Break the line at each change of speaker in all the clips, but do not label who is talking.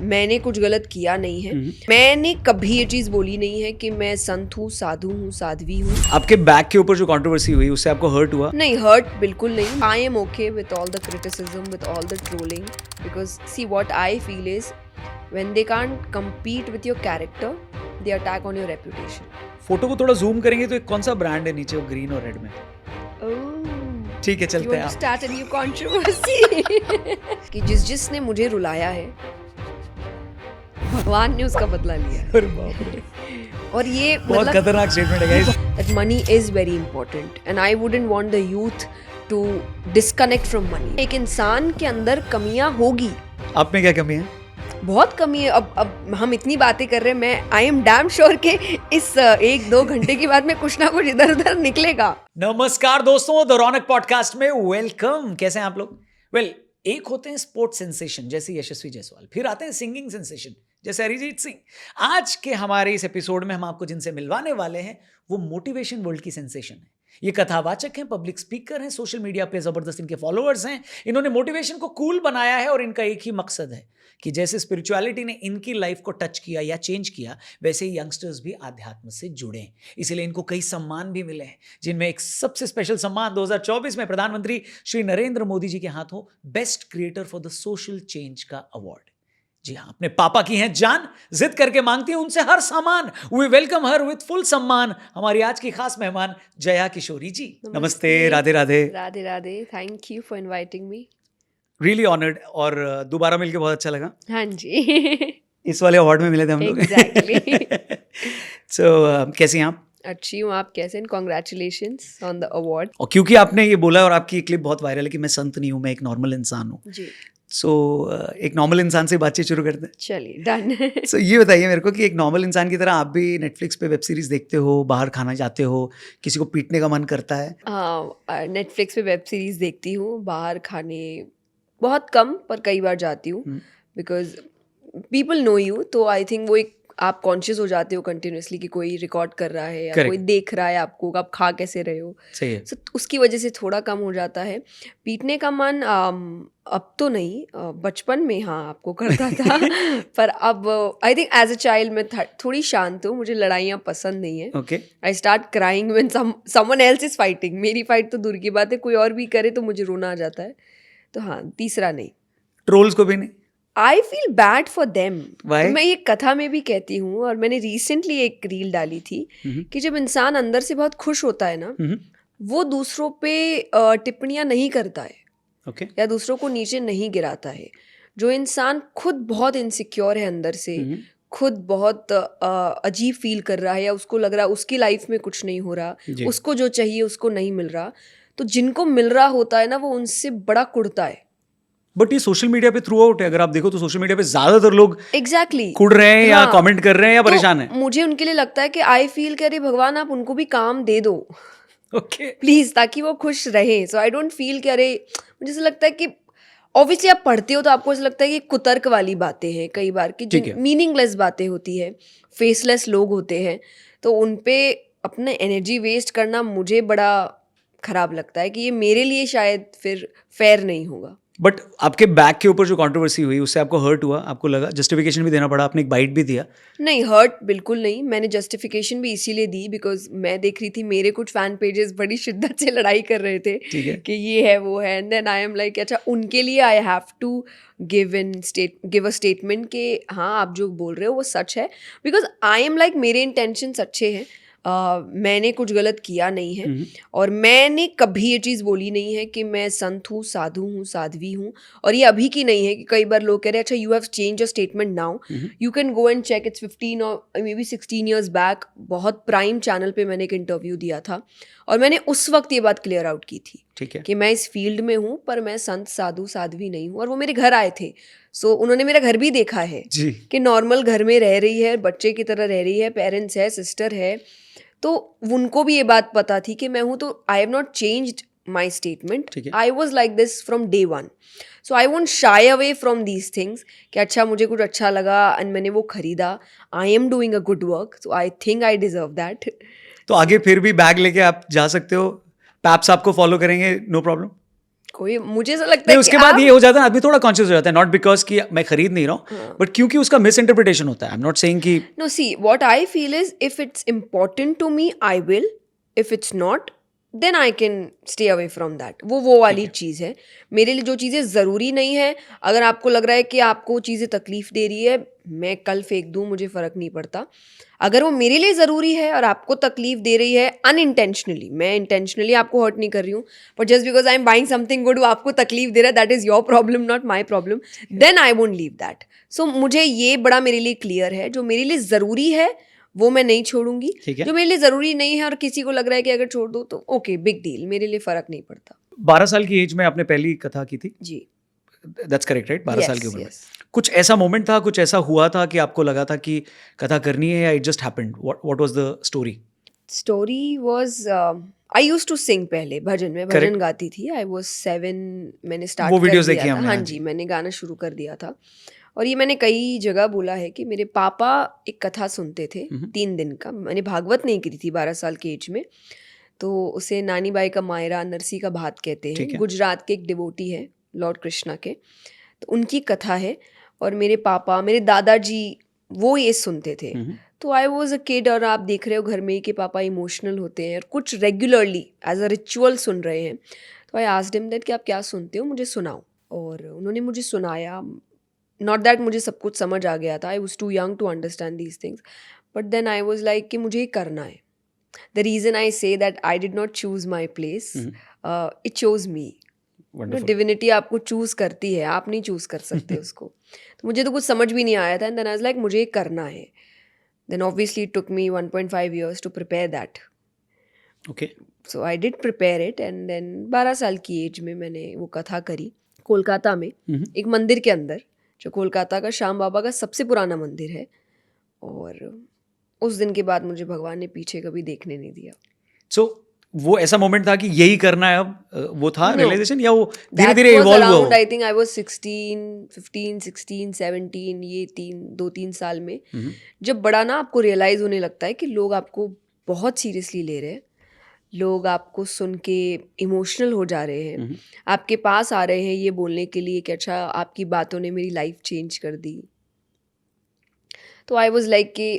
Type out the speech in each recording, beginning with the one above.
मैंने कुछ गलत किया नहीं है। मैंने कभी ये चीज बोली नहीं है कि मैं संत हूँ, साधु हूँ, साध्वी हूँ।
आपके बैक के ऊपर जो कंट्रोवर्सी हुई उससे आपको हर्ट हुआ?
नहीं, हर्ट बिल्कुल नहीं। I am okay with all the criticism, with all the trolling, because see what I feel is when they can't compete with your character, they attack on your reputation.
Photo को थोड़ा zoom करेंगे तो एक कौन सा brand है नीचे green और रेड में? ठीक है, चलते हैं।
You want to start a new controversy? कि जिसने मुझे रुलाया है, भगवान ने उसका बदला लिया है।
अरे बाप रे,
और ये
बहुत खतरनाक स्टेटमेंट है guys.
that money is very important and I wouldn't want the youth to disconnect from money. एक इंसान के अंदर कमियां होगी।
आप में क्या कमी है?
बहुत कमी है। अब हम इतनी बातें कर रहे हैं, मैं आई एम डैम श्योर के इस 1-2 घंटे के बाद में कुछ ना कुछ इधर उधर निकलेगा।
नमस्कार दोस्तों, द रौनक पॉडकास्ट में वेलकम। कैसे हैं आप लोग? वेल, एक होते हैं स्पोर्ट्स सेंसेशन जैसे यशस्वी जायसवाल, फिर आते हैं सिंगिंग सेंसेशन जैसे अरिजीत सिंह। आज के हमारे इस एपिसोड में हम आपको जिनसे मिलवाने वाले हैं वो मोटिवेशन वर्ल्ड की सेंसेशन है। ये कथावाचक हैं, पब्लिक स्पीकर हैं, सोशल मीडिया पे जबरदस्त इनके फॉलोअर्स हैं। इन्होंने मोटिवेशन को कूल बनाया है और इनका एक ही मकसद है कि जैसे स्पिरिचुअलिटी ने इनकी लाइफ को टच किया या चेंज किया, वैसे ही यंगस्टर्स भी आध्यात्म से जुड़े। इसीलिए इनको कई सम्मान भी मिले हैं, जिनमें एक सबसे स्पेशल सम्मान 2024 में प्रधानमंत्री श्री नरेंद्र मोदी जी के हाथों best creator for the social change का अवार्ड। जी हाँ, अपने पापा की हैं जान, जिद करके मांगती है उनसे हर सामान। We welcome her with full सम्मान हमारी आज की खास मेहमान जया किशोरी जी। नमस्ते, Radhe Radhe.
Radhe Radhe, thank you for inviting me.
Really honoured, और दोबारा मिलके बहुत अच्छा लगा।
हाँ जी।
इस वाले अवार्ड में मिले थे हम लोग।
एग्जैक्टली।
सो कैसी हैं आप?
अच्छी हूँ, आप कैसे? Congratulations on the award.
और क्योंकि आपने ये बोला और आपकी क्लिप बहुत वायरल है कि मैं संत नहीं हूँ, मैं एक नॉर्मल इंसान हूँ।
जी।
सो एक नॉर्मल इंसान से बातचीत शुरू करते हैं।
चलिए, डन।
सो ये बताइए मेरे को कि एक नॉर्मल इंसान की तरह आप भी नेटफ्लिक्स पे वेब सीरीज देखते हो, बाहर खाना जाते हो, किसी को पीटने का मन करता है?
हाँ, नेटफ्लिक्स पे वेब सीरीज देखती हूँ, बाहर खाने बहुत कम पर कई बार जाती हूँ, बिकॉज पीपल नो यू, तो आई थिंक वो एक आप कॉन्शियस हो जाते हो कंटिन्यूसली कि कोई रिकॉर्ड कर रहा है या
Correct.
कोई देख रहा है आपको, आप खा कैसे रहे हो।
सही है।
So, उसकी वजह से थोड़ा कम हो जाता है। पीटने का मन अब तो नहीं, बचपन में हाँ आपको करता था। पर अब I think as a child मैं थोड़ी शांत हूँ, मुझे लड़ाइयाँ पसंद नहीं है।
Okay.
I start crying when someone else is fighting. मेरी फाइट तो दूर की बात है, कोई और भी करे तो मुझे रोना आ जाता है। तो हाँ, तीसरा नहीं।
ट्रोल्स को भी नहीं?
I feel bad for them.
Why?
मैं ये कथा में भी कहती हूँ, और मैंने रिसेंटली एक रील डाली थी कि जब इंसान अंदर से बहुत खुश होता है ना, वो दूसरों पे टिप्पणियाँ नहीं करता है,
ओके,
या दूसरों को नीचे नहीं गिराता है। जो इंसान खुद बहुत इनसिक्योर है अंदर से, खुद बहुत अजीब फील कर रहा है, या उसको लग रहा है उसकी लाइफ में कुछ नहीं हो रहा, उसको जो चाहिए उसको नहीं मिल रहा, तो जिनको मिल रहा होता है ना, वो उनसे बड़ा कुड़ता है।
बट ये सोशल मीडिया पे थ्रू आउट है। अगर आप देखो तो सोशल मीडिया पे ज्यादातर लोग
एग्जैक्टली
कुड़ रहे हैं या कमेंट कर रहे हैं या परेशान हैं।
मुझे उनके लिए लगता है कि आई फील कि अरे भगवान, आप उनको भी काम दे दो
ओके,
प्लीज, ताकि वो खुश रहे। सो आई डोंट फील कि अरे, मुझे ऐसा लगता है कि ऑब्वियसली आप पढ़ते हो तो आपको ऐसा लगता है कि कुतर्क वाली बातें हैं कई बार की, जो मीनिंगलेस बातें होती है, फेसलेस लोग होते हैं, तो उन पे अपना एनर्जी वेस्ट करना मुझे बड़ा खराब लगता है कि ये मेरे लिए शायद फिर फेयर नहीं होगा।
बट आपके बैक के ऊपर जो कंट्रोवर्सी हुई उससे आपको हर्ट हुआ? आपको लगा जस्टिफिकेशन भी देना पड़ा, आपने एक बाइट भी दिया?
नहीं, हर्ट बिल्कुल नहीं। मैंने जस्टिफिकेशन भी इसीलिए दी बिकॉज मैं देख रही थी मेरे कुछ फैन पेजेस बड़ी शिद्दत से लड़ाई कर रहे थे कि ये है वो है, and then I am like अच्छा, उनके लिए I have to give a statement कि हाँ आप जो बोल रहे हो वो सच है, बिकॉज आई एम लाइक मेरे इंटेंशंस अच्छे हैं। मैंने कुछ गलत किया नहीं है, और मैंने कभी ये चीज़ बोली नहीं है कि मैं संत हूँ, साधु हूँ, साध्वी हूँ। और ये अभी की नहीं है कि कई बार लोग कह रहे हैं अच्छा you have change your statement now, you can go and check, it's 15 और मे बी 16 ईयर्स बैक, बहुत प्राइम चैनल पे मैंने एक इंटरव्यू दिया था, और मैंने उस वक्त ये बात क्लियर आउट की थी,
ठीक है,
कि मैं इस फील्ड में हूँ पर मैं संत साधु साध्वी नहीं हूँ। और वो मेरे घर आए थे, सो उन्होंने मेरा घर भी देखा है कि नॉर्मल घर में रह रही है, बच्चे की तरह रह रही है, पेरेंट्स है, सिस्टर है, तो उनको भी ये बात पता थी कि मैं हूँ। तो I have not changed my statement, I was like this from day one. So I won't shy away from these things कि अच्छा मुझे कुछ अच्छा लगा एंड मैंने वो खरीदा, I am doing a good work, so I think I deserve that.
तो आगे फिर भी बैग लेके आप जा सकते हो, पैप्स आपको फॉलो करेंगे, नो प्रॉब्लम?
कोई मुझे ऐसा लगता
नहीं,
है
उसके बाद ये हो जाता है, आदमी थोड़ा कॉन्शियस हो जाता है, नॉट बिकॉज कि मैं खरीद नहीं रहा हूँ, बट क्योंकि उसका मिस इंटरप्रिटेशन होता है. आई एम नॉट सेइंग कि
No, see, what I feel is if it's important to me, I will. If it's not, then I can stay away from that. वो वाली चीज़ है. मेरे लिए जो चीज़ें ज़रूरी नहीं है, अगर आपको लग रहा है कि आपको चीज़ें तकलीफ दे रही है, मैं कल फेंक दूँ, मुझे फ़र्क नहीं पड़ता. अगर वो मेरे लिए ज़रूरी है और आपको तकलीफ दे रही है अनइंटेंशनली, मैं इंटेंशनली आपको हर्ट नहीं कर रही हूँ, but just because I am buying something good, वो आपको तकलीफ दे रहा है, that is your problem, not my problem, then I won't leave that. So मुझे ये बड़ा मेरे लिए क्लियर है, जो मेरे लिए ज़रूरी है वो मैं नहीं छोड़ूंगी,
ठीक है.
जो मेरे लिए ज़रूरी नहीं है और किसी को लग रहा है कि अगर छोड़ दो तो ओके, बिग डील, मेरे लिए फ़र्क नहीं पड़ता.
12 साल की एज में आपने पहली कथा की थी.
जी.
That's correct, right? 12 साल की
Yes,
उम्र में
yes.
कुछ ऐसा मोमेंट था, कुछ ऐसा हुआ था कि आपको लगा था कि कथा करनी है, या it just happened? What was the story?
Story was I use to sing पहले भजन में, भजन गाती थी. आई वॉज 7, मैंने स्टार्ट
वो
कर
वीडियोस
दिया
देखी
था.
हमने,
हाँ
हाँ
जी,
जी.
मैंने गाना शुरू कर दिया था. और ये मैंने कई जगह बोला है कि मेरे पापा एक कथा सुनते थे 3 दिन का. मैंने भागवत नहीं की थी 12 साल की एज में, तो उसे नानी बाई का मायरा, नरसी का भात कहते
ठीक
हैं.
है.
गुजरात के एक डिवोटी है लॉर्ड कृष्णा के, तो उनकी कथा है. और मेरे पापा, मेरे दादाजी, वो ये सुनते थे. तो आई वॉज अ किड, और आप देख रहे हो घर में ही कि पापा इमोशनल होते हैं और कुछ रेगुलरली एज अ रिचुअल सुन रहे हैं. तो आई आस्क्ड हिम दैट कि आप क्या सुनते हो, मुझे सुनाओ. और उन्होंने मुझे सुनाया. नॉट दैट मुझे सब कुछ समझ आ गया था, I was too young to understand these things, but then I was like कि मुझे ये करना है. The reason I say that I did not choose my place, it chose me. Divinity आपको चूज करती है, आप नहीं चूज कर सकते उसको. तो मुझे तो कुछ समझ भी नहीं आया था, and then I was like मुझे ये करना है. Then obviously it took me 1.5 years to prepare that.
Okay.
So I did prepare it, and then 12 साल की एज में मैंने वो कथा करी कोलकाता में, एक मंदिर के अंदर, जो कोलकाता का श्याम बाबा का सबसे पुराना मंदिर है. और उस दिन के बाद मुझे भगवान ने पीछे कभी देखने नहीं दिया.
सो वो ऐसा मोमेंट था कि यही करना है अब, वो था
No.
रियलाइजेशन, या वो धीरे
That
धीरे
was
इवॉल्व हुआ?
around, I think I was 15, 16, 17, ये 2-3 साल में, जब बड़ा ना आपको रियलाइज होने लगता है कि लोग आपको बहुत सीरियसली ले रहे हैं, लोग आपको सुन के इमोशनल हो जा रहे हैं, आपके पास आ रहे हैं ये बोलने के लिए कि अच्छा आपकी बातों ने मेरी लाइफ चेंज कर दी. तो आई वॉज लाइक कि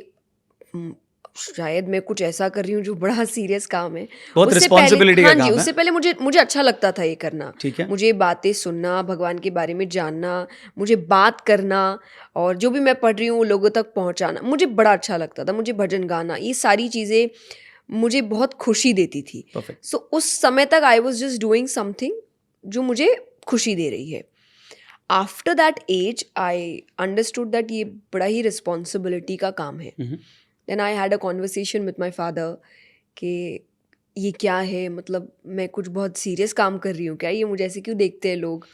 शायद मैं कुछ ऐसा कर रही हूँ जो बड़ा सीरियस काम है.
बहुत
उससे
रिस्पॉन्सिबिलिटी
पहले,
का
हाँ जी,
काम है.
उससे पहले मुझे अच्छा लगता था ये करना.
ठीक है.
मुझे बातें सुनना, भगवान के बारे में जानना, मुझे बात करना, और जो भी मैं पढ़ रही हूँ वो लोगों तक पहुँचाना, मुझे बड़ा अच्छा लगता था. मुझे भजन गाना, ये सारी चीज़ें मुझे बहुत खुशी देती थी.
परफेक्ट.
सो उस समय तक I was just doing something जो मुझे खुशी दे रही है. After that as I understood that ये बड़ा ही रिस्पॉन्सिबिलिटी का काम है. Then I had a conversation with my father कि ये क्या है, मतलब मैं कुछ बहुत सीरियस काम कर रही हूँ क्या, ये मुझे ऐसे क्यों देखते हैं लोग,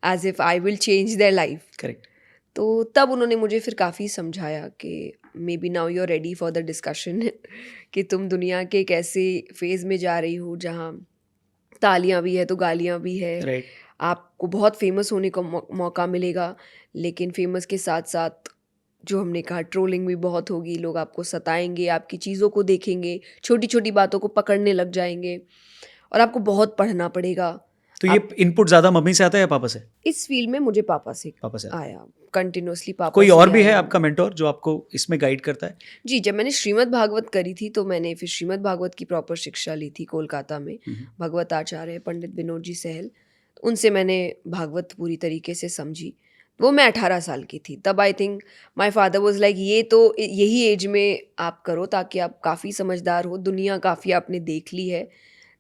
as if I will change their life.
Correct.
तो तब उन्होंने मुझे फिर काफ़ी समझाया कि maybe now you are ready for the discussion, कि तुम दुनिया के एक ऐसे फेज़ में जा रही हो जहाँ तालियां भी है तो गालियां भी है.
राइट.
आपको बहुत फेमस होने का मौका मिलेगा, लेकिन फेमस के साथ साथ जो हमने कहा ट्रोलिंग भी बहुत होगी, लोग आपको सताएंगे, आपकी चीज़ों को देखेंगे, छोटी छोटी बातों को पकड़ने लग जाएंगे, और आपको बहुत पढ़ना पड़ेगा.
तो ये इनपुट ज्यादा मम्मी से आता है या पापा से?
इस फील्ड में मुझे पापा से
आता है.
आया, कंटिन्यूसली पापा
कोई
से
और भी है
आया.
आपका मेंटोर जो आपको इसमें गाइड करता है?
जी, जब मैंने श्रीमद् भागवत करी थी तो मैंने फिर श्रीमद् भागवत की प्रॉपर शिक्षा ली थी कोलकाता में. भगवत आचार्य पंडित विनोद जी सहल, उनसे मैंने भागवत पूरी तरीके से समझी. वो मैं 18 साल की थी तब. I think my father was like ये तो यही एज में आप करो ताकि आप काफ़ी समझदार हो, दुनिया काफ़ी आपने देख ली है.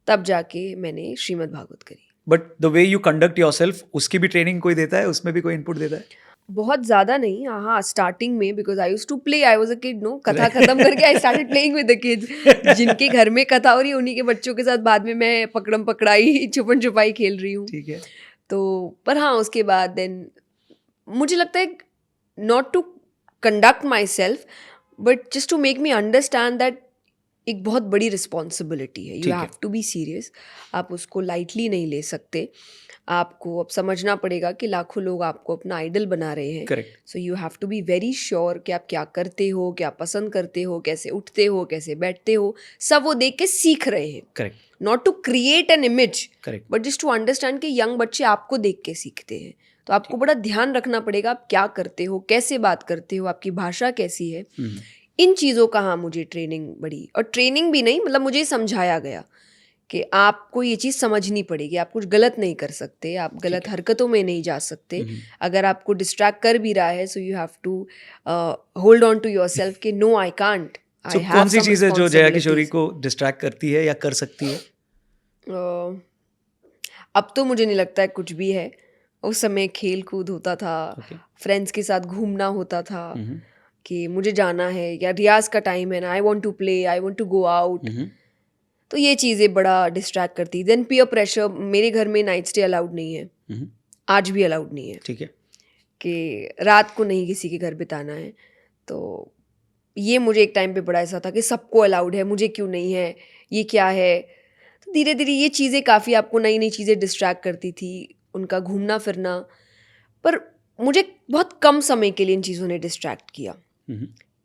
तब जाके मैंने श्रीमद् भागवत करी.
But the way you conduct yourself, उसकी भी ट्रेनिंग कोई देता है, उसमें भी कोई इनपुट देता है?
बहुत ज़्यादा नहीं, हाँ स्टार्टिंग में, because I used to play, I was a kid, no, कथा खत्म करके I started playing with the kids. जिनके घर में कथा हो रही है उन्हीं के बच्चों के साथ बाद में मैं पकड़म पकड़ाई, छुपन छुपाई खेल रही हूँ.
ठीक है.
तो पर हाँ उसके बाद देन मुझे लगता है not to conduct myself but just to make me understand that एक बहुत बड़ी रिस्पॉन्सिबिलिटी है. यू
ठीक है.
Have to be serious. आप उसको लाइटली नहीं ले सकते. आपको अब समझना पड़ेगा कि लाखों लोग आपको अपना आइडल बना रहे हैं.
Correct.
So you have to be very sure कि आप क्या करते हो, क्या पसंद करते हो, कैसे उठते हो, कैसे बैठते हो, सब वो देख के सीख रहे हैं.
Correct.
Not to create an image,
correct.
But just to understand कि यंग बच्चे आपको देख के सीखते हैं. तो आपको बड़ा ध्यान रखना पड़ेगा आप क्या करते हो, कैसे बात करते हो, आपकी भाषा कैसी है. इन चीज़ों का हाँ मुझे ट्रेनिंग बड़ी, और ट्रेनिंग भी नहीं, मतलब मुझे समझाया गया कि आपको ये चीज़ समझनी पड़ेगी. आप कुछ गलत नहीं कर सकते, आप गलत हरकतों में नहीं जा सकते. अगर आपको डिस्ट्रैक्ट कर भी रहा है, so you have to hold on to yourself कि नो आई कांट.
So, कौन सी चीज़ है जो जया किशोरी को डिस्ट्रैक्ट करती है या कर सकती है?
अब तो मुझे नहीं लगता है कुछ भी है. उस समय खेल कूद होता था, फ्रेंड्स के साथ घूमना होता था कि मुझे जाना है या रियाज का टाइम है ना, I want to play, I want to go out. तो ये चीज़ें बड़ा डिस्ट्रैक्ट करती. Then peer pressure. मेरे घर में नाइट स्टे अलाउड नहीं है, आज भी अलाउड नहीं है.
ठीक है. कि
रात को नहीं किसी के घर बिताना है. तो ये मुझे एक टाइम पे बड़ा ऐसा था कि सबको अलाउड है, मुझे क्यों नहीं है, ये क्या है. तो धीरे धीरे ये चीज़ें काफ़ी आपको नई नई चीज़ें डिस्ट्रैक्ट करती थी, उनका घूमना फिरना. पर मुझे बहुत कम समय के लिए इन चीज़ों ने डिस्ट्रैक्ट किया,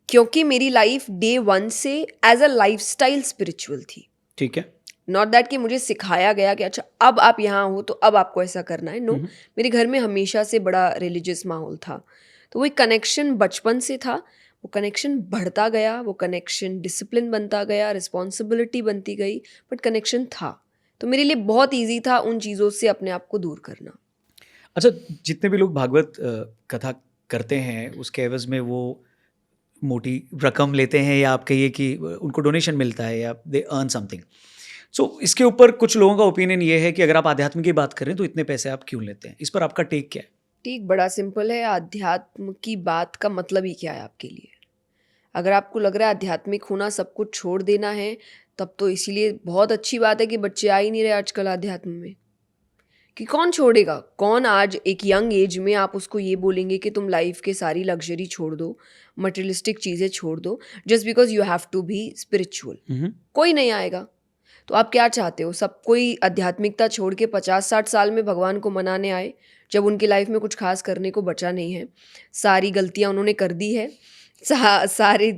क्योंकि मेरी लाइफ डे 1 से एज अ लाइफस्टाइल स्पिरिचुअल थी.
ठीक है.
नॉट दैट कि मुझे सिखाया गया कि अच्छा अब आप यहाँ हो तो अब आपको ऐसा करना है. नो, मेरे घर में हमेशा से बड़ा रिलीजियस माहौल था. तो वो एक कनेक्शन बचपन से था. वो कनेक्शन बढ़ता गया, वो कनेक्शन डिसिप्लिन बनता गया, रिस्पॉन्सिबिलिटी बनती गई, बट कनेक्शन था. तो मेरे लिए बहुत ईजी था उन चीज़ों से अपने आप को दूर करना.
अच्छा, जितने भी लोग भागवत कथा करते हैं उसके एवज में वो मोटी रकम लेते हैं, या आप कहिए कि उनको डोनेशन मिलता है या दे अर्न समथिंग. सो इसके ऊपर कुछ लोगों का ओपिनियन ये है कि अगर आप आध्यात्म की बात करें तो इतने पैसे आप क्यों लेते हैं. इस पर आपका टेक क्या है?
ठीक, बड़ा सिंपल है. आध्यात्म की बात का मतलब ही क्या है आपके लिए? अगर आपको लग रहा है आध्यात्मिक होना सब कुछ छोड़ देना है, तब तो इसीलिए बहुत अच्छी बात है कि बच्चे आ ही नहीं रहे आजकल आध्यात्म में. कि कौन छोड़ेगा? कौन आज एक यंग एज में आप उसको ये बोलेंगे कि तुम लाइफ के सारी लग्जरी छोड़ दो, मटेरियलिस्टिक चीज़ें छोड़ दो, just because you have to be spiritual. कोई नहीं आएगा. तो आप क्या चाहते हो? सब कोई आध्यात्मिकता छोड़ के 50-60 साल में भगवान को मनाने आए, जब उनकी लाइफ में कुछ खास करने को बचा नहीं है. सारी गलतियाँ उन्होंने कर दी है, सारे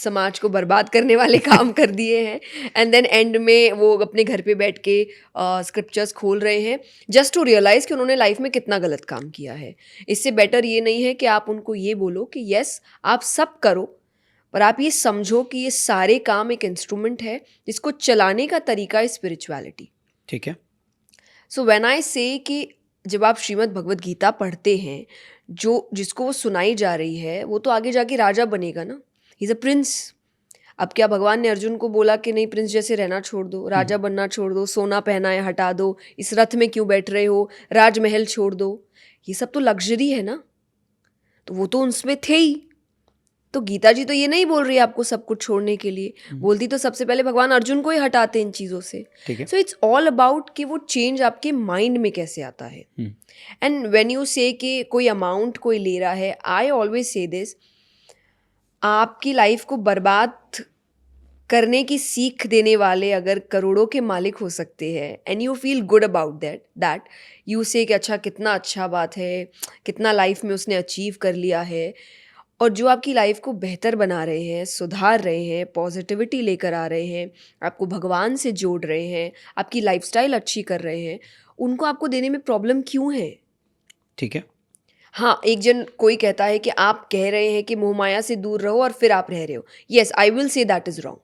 समाज को बर्बाद करने वाले काम कर दिए हैं, एंड देन एंड में वो अपने घर पे बैठ के स्क्रिप्चर्स खोल रहे हैं जस्ट टू रियलाइज़ कि उन्होंने लाइफ में कितना गलत काम किया है. इससे बेटर ये नहीं है कि आप उनको ये बोलो कि यस आप सब करो, पर आप ये समझो कि ये सारे काम एक इंस्ट्रूमेंट है जिसको चलाने का तरीका है स्पिरिचुअलिटी.
ठीक है.
सो व्हेन आई से कि जब आप श्रीमद् भगवद गीता पढ़ते हैं, जो जिसको वो सुनाई जा रही है वो तो आगे जाके राजा बनेगा ना. He is a prince. अब क्या भगवान ने अर्जुन को बोला कि नहीं प्रिंस जैसे रहना छोड़ दो, राजा बनना छोड़ दो, सोना पहना है हटा दो, इस रथ में क्यों बैठ रहे हो, राजमहल छोड़ दो. ये सब तो लग्जरी है ना, तो वो तो उनमें थे ही. तो गीता जी तो ये नहीं बोल रही है आपको सब कुछ छोड़ने के लिए, बोलती तो सबसे पहले भगवान अर्जुन को ही हटाते इन चीज़ों से. सो इट्स ऑल अबाउट कि वो चेंज आपके माइंड में कैसे आता है. एंड व्हेन यू से कि कोई अमाउंट कोई ले रहा है, आई ऑलवेज से दिस, आपकी लाइफ को बर्बाद करने की सीख देने वाले अगर करोड़ों के मालिक हो सकते हैं, and you feel good about that you से कि अच्छा कितना अच्छा बात है, कितना लाइफ में उसने अचीव कर लिया है, और जो आपकी लाइफ को बेहतर बना रहे हैं, सुधार रहे हैं, पॉजिटिविटी लेकर आ रहे हैं, आपको भगवान से जोड़ रहे हैं, आपकी लाइफस्टाइल अच्छी कर रहे हैं, उनको आपको देने में प्रॉब्लम क्यों है?
ठीक है.
हाँ, एक जन कोई कहता है कि आप कह रहे हैं कि मोह माया से दूर रहो और फिर आप रह रहे हो. Yes, I will say that is wrong.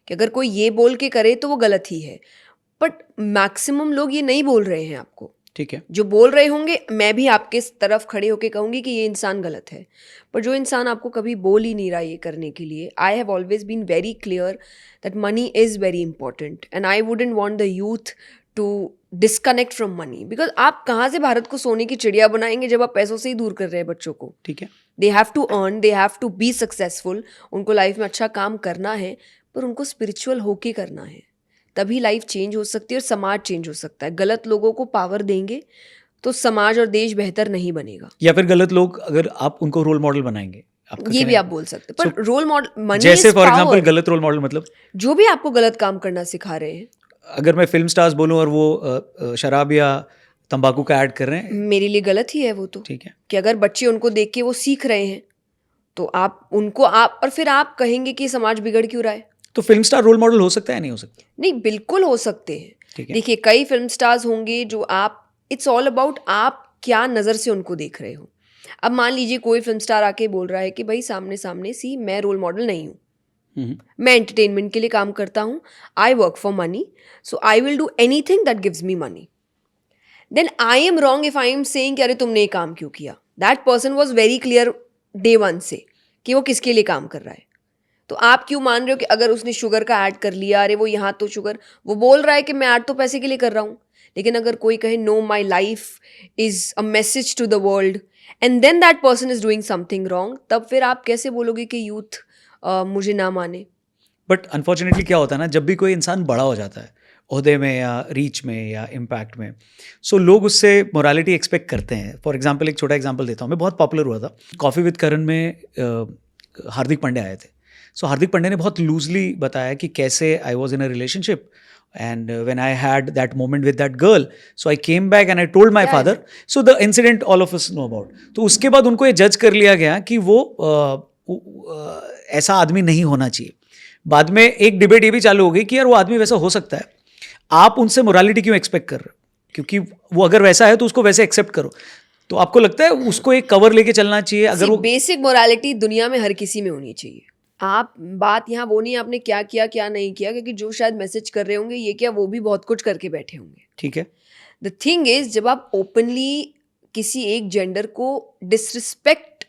कि अगर कोई ये बोल के करे तो वो गलत ही है, बट मैक्सिमम लोग ये नहीं बोल रहे हैं आपको.
ठीक है.
जो बोल रहे होंगे, मैं भी आपके तरफ खड़े होके कहूँगी कि ये इंसान गलत है, पर जो इंसान आपको कभी बोल ही नहीं रहा ये करने के लिए, I have always been very clear that money is very important, and I wouldn't want the youth to disconnect from money. Because आप कहाँ से भारत को सोने की चिड़िया बनाएंगे जब आप पैसों से ही दूर कर रहे हैं बच्चों को.
ठीक है.
They have to earn, they have to be successful. उनको लाइफ में अच्छा काम करना है, पर उनको स्पिरिचुअल होके करना है, तभी लाइफ चेंज हो सकती है और समाज चेंज हो सकता है. गलत लोगों को पावर देंगे तो समाज और देश बेहतर नहीं बनेगा.
या फिर गलत लोग अगर आप उनको रोल मॉडल बनाएंगे, आपका
ये भी
कहना
आप बोल सकते हैं, पर रोल मॉडल मनी
जैसे
इज
फॉर एग्जांपल
पावर।
गलत रोल मॉडल मतलब
जो भी आपको गलत काम करना सिखा रहे हैं,
अगर मैं फिल्म स्टार्स बोलूं और वो शराब या तंबाकू का ऐड कर रहे हैं,
मेरे लिए गलत ही है वो तो।
ठीक है,
कि अगर बच्चे उनको देख के वो सीख रहे हैं तो आप उनको आप और फिर आप कहेंगे कि समाज बिगड़ क्यों रहा है।
तो फिल्म स्टार रोल मॉडल हो सकता है नहीं हो सकता?
नहीं, बिल्कुल हो सकते हैं।
ठीक है,
देखिए, कई फिल्म स्टार्स होंगे जो आप, इट्स ऑल अबाउट आप क्या नज़र से उनको देख रहे हो। अब मान लीजिए कोई फिल्म स्टार आके बोल रहा है कि भाई सामने सामने सी मैं रोल मॉडल नहीं हूँ, मैं एंटरटेनमेंट के लिए काम करता हूँ, I work for money, so I will do anything that gives me money. Then I am wrong if I am saying कि अरे तुमने ये काम क्यों किया। That person was very clear day one से कि वो किसके लिए काम कर रहा है। तो आप क्यों मान रहे हो कि अगर उसने शुगर का ऐड कर लिया, अरे वो यहाँ तो शुगर, वो बोल रहा है कि मैं ऐड तो पैसे के लिए कर रहा हूँ। लेकिन अगर कोई कहे no my life is a message to the world and then that person is doing something wrong, तब फिर आप कैसे बोलोगे कि यूथ मुझे ना माने।
बट अनफॉर्चुनेटली क्या होता है ना, जब भी कोई इंसान बड़ा हो जाता है ओहदे में या रीच में या इम्पैक्ट में, सो लोग उससे मोरालिटी एक्सपेक्ट करते हैं। फॉर एग्जांपल एक छोटा एग्जांपल देता हूँ, मैं बहुत पॉपुलर हुआ था कॉफ़ी विद करण में, हार्दिक पांड्या आए थे। सो हार्दिक पांड्या ने बहुत लूजली बताया कि कैसे I was in a relationship and when I had that moment with that girl, so I came back and I told my father, so the incident all of us know about. तो उसके बाद उनको ये जज कर लिया गया कि वो ऐसा आदमी नहीं होना चाहिए। बाद में एक डिबेट ये भी चालू हो गई कि यार वो आदमी वैसा हो सकता है, आप उनसे मोरालिटी क्यों एक्सपेक्ट कर रहे हो? क्योंकि वो अगर वैसा है तो उसको वैसे एक्सेप्ट करो। तो आपको लगता है उसको एक कवर लेके चलना चाहिए अगर वो
बेसिक मोरालिटी दुनिया में हर किसी में होनी चाहिए। आप बात यहाँ वो नहीं आपने क्या किया क्या नहीं किया, क्योंकि जो शायद मैसेज कर रहे होंगे ये क्या वो भी बहुत कुछ करके बैठे होंगे।
ठीक है,
द थिंग इज, जब आप ओपनली किसी एक जेंडर को डिसरिस्पेक्ट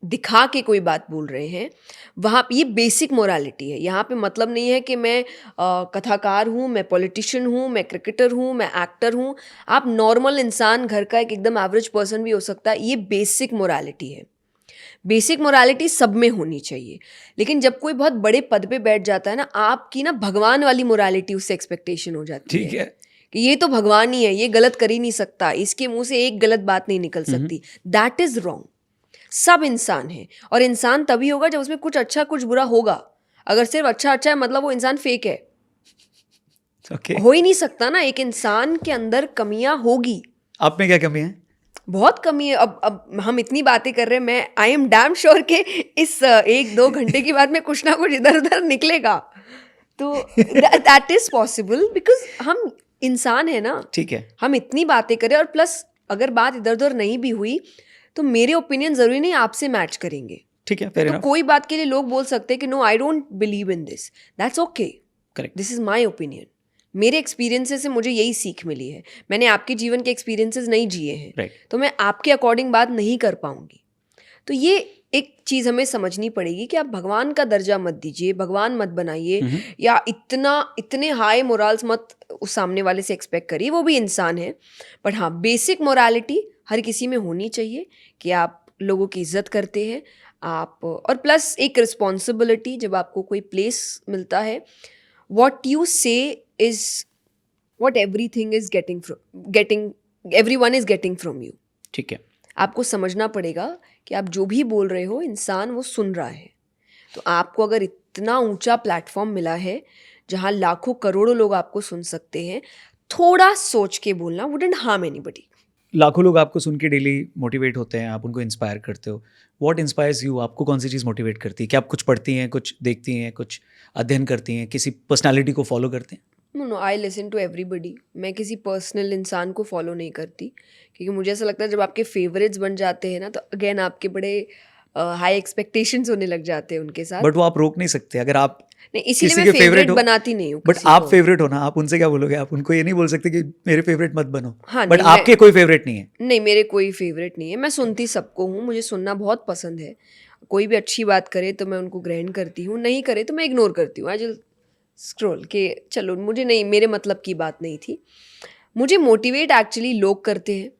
दिखा के कोई बात बोल रहे हैं, वहाँ ये बेसिक मोरालिटी है। यहाँ पे मतलब नहीं है कि मैं कथाकार हूँ, मैं पॉलिटिशियन हूँ, मैं क्रिकेटर हूँ, मैं एक्टर हूँ। आप नॉर्मल इंसान, घर का एक एकदम एवरेज पर्सन भी हो सकता है। ये बेसिक मोरालिटी है। बेसिक मोरालिटी सब में होनी चाहिए। लेकिन जब कोई बहुत बड़े पद पे बैठ जाता है ना, आपकी ना भगवान वाली मोरालिटी उससे एक्सपेक्टेशन हो जाती
ठीक है,
कि ये तो भगवान ही है, ये गलत कर ही नहीं सकता, इसके मुंह से एक गलत बात नहीं निकल सकती। That is wrong. सब इंसान है, और इंसान तभी होगा जब उसमें कुछ अच्छा कुछ बुरा होगा। अगर सिर्फ अच्छा अच्छा है मतलब वो इंसान फेक है।
ओके,
हो ही नहीं सकता ना, एक इंसान के अंदर कमियां होगी।
आप में क्या कमी है?
बहुत कमी है। अब हम इतनी बातें कर रहे हैं, मैं आई एम डैम श्योर के इस 1-2 घंटे की बाद में कुछ ना कुछ इधर उधर निकलेगा। तो दैट इज पॉसिबल बिकॉज हम इंसान है ना।
ठीक है,
हम इतनी बातें करें, और प्लस अगर बात इधर उधर नहीं भी हुई तो मेरे ओपिनियन जरूरी नहीं आपसे मैच करेंगे।
ठीक है, फेयर
तो
इनफ,
कोई बात के लिए लोग बोल सकते हैं कि no I don't believe in this, that's okay,
correct,
this is my opinion. मेरे एक्सपीरियंसेस से मुझे यही सीख मिली है। मैंने आपके जीवन के एक्सपीरियंसेस नहीं जिए हैं,
राइट,
तो मैं आपके अकॉर्डिंग बात नहीं कर पाऊंगी। तो ये एक चीज़ हमें समझनी पड़ेगी कि आप भगवान का दर्जा मत दीजिए, भगवान मत बनाइए, या इतने हाई मोरल्स मत उस सामने वाले से एक्सपेक्ट करिए। वो भी इंसान है, बट हाँ, बेसिक मोरालिटी हर किसी में होनी चाहिए कि आप लोगों की इज्जत करते हैं आप, और प्लस एक रिस्पॉन्सिबिलिटी। जब आपको कोई प्लेस मिलता है, what you say is what everything is everyone is getting from you।
ठीक है,
आपको समझना पड़ेगा कि आप जो भी बोल रहे हो इंसान वो सुन रहा है। तो आपको अगर इतना ऊंचा प्लेटफॉर्म मिला है जहां लाखों करोड़ों लोग आपको सुन सकते हैं, थोड़ा सोच के बोलना वुडंट हार्म एनीबडी।
लाखों लोग आपको सुन के डेली मोटिवेट होते हैं, आप उनको इंस्पायर करते हो। What inspires you? आपको कौन सी चीज़ मोटिवेट करती है? क्या आप कुछ पढ़ती हैं, कुछ देखती हैं, कुछ अध्ययन करती हैं, किसी पर्सनालिटी को फॉलो करते हैं?
No, I listen to everybody. मैं किसी पर्सनल इंसान को फॉलो नहीं करती, क्योंकि मुझे ऐसा लगता है जब आपके फेवरेट्स बन जाते हैं ना, तो अगेन आपके बड़े हाई एक्सपेक्टेशंस होने लग जाते हैं उनके साथ।
बट वो आप रोक नहीं सकते अगर आप
नहीं, इसीलिए
किसी
मैं
के
फेवरेट
हो,
बनाती नहीं हूँ
बट
किसी
आप
को।
फेवरेट हो ना, आप उनसे क्या बोलोगे? आप उनको ये नहीं बोल सकते कि मेरे फेवरेट मत बनो।
हाँ,
बट
नहीं,
आपके कोई फेवरेट नहीं है?
नहीं, मेरे कोई फेवरेट नहीं है। मैं सुनती सबको हूँ, मुझे सुनना बहुत पसंद है। कोई भी अच्छी बात करे तो मैं उनको ग्रहण करती हूँ, नहीं करे तो मैं इग्नोर करती हूँ। आई जस्ट स्क्रॉल के चलो, मुझे नहीं, मेरे मतलब की बात नहीं थी। मुझे मोटिवेट एक्चुअली लोग करते हैं।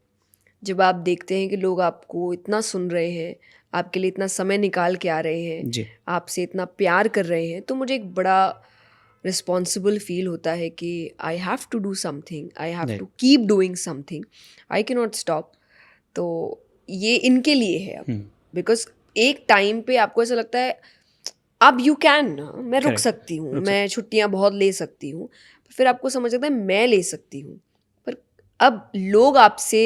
जब आप देखते हैं कि लोग आपको इतना सुन रहे हैं, आपके लिए इतना समय निकाल के आ रहे हैं,
जी,
आपसे इतना प्यार कर रहे हैं, तो मुझे एक बड़ा रिस्पॉन्सिबल फील होता है कि I have to do something, I have to keep doing something, I can not stop. तो ये इनके लिए है अब, बिकॉज एक टाइम पे आपको ऐसा लगता है अब यू कैन, मैं रुक
Correct.
सकती हूँ,
रुक
मैं छुट्टियाँ बहुत ले सकती हूँ, फिर आपको समझ आता है मैं ले सकती हूँ, पर अब लोग आपसे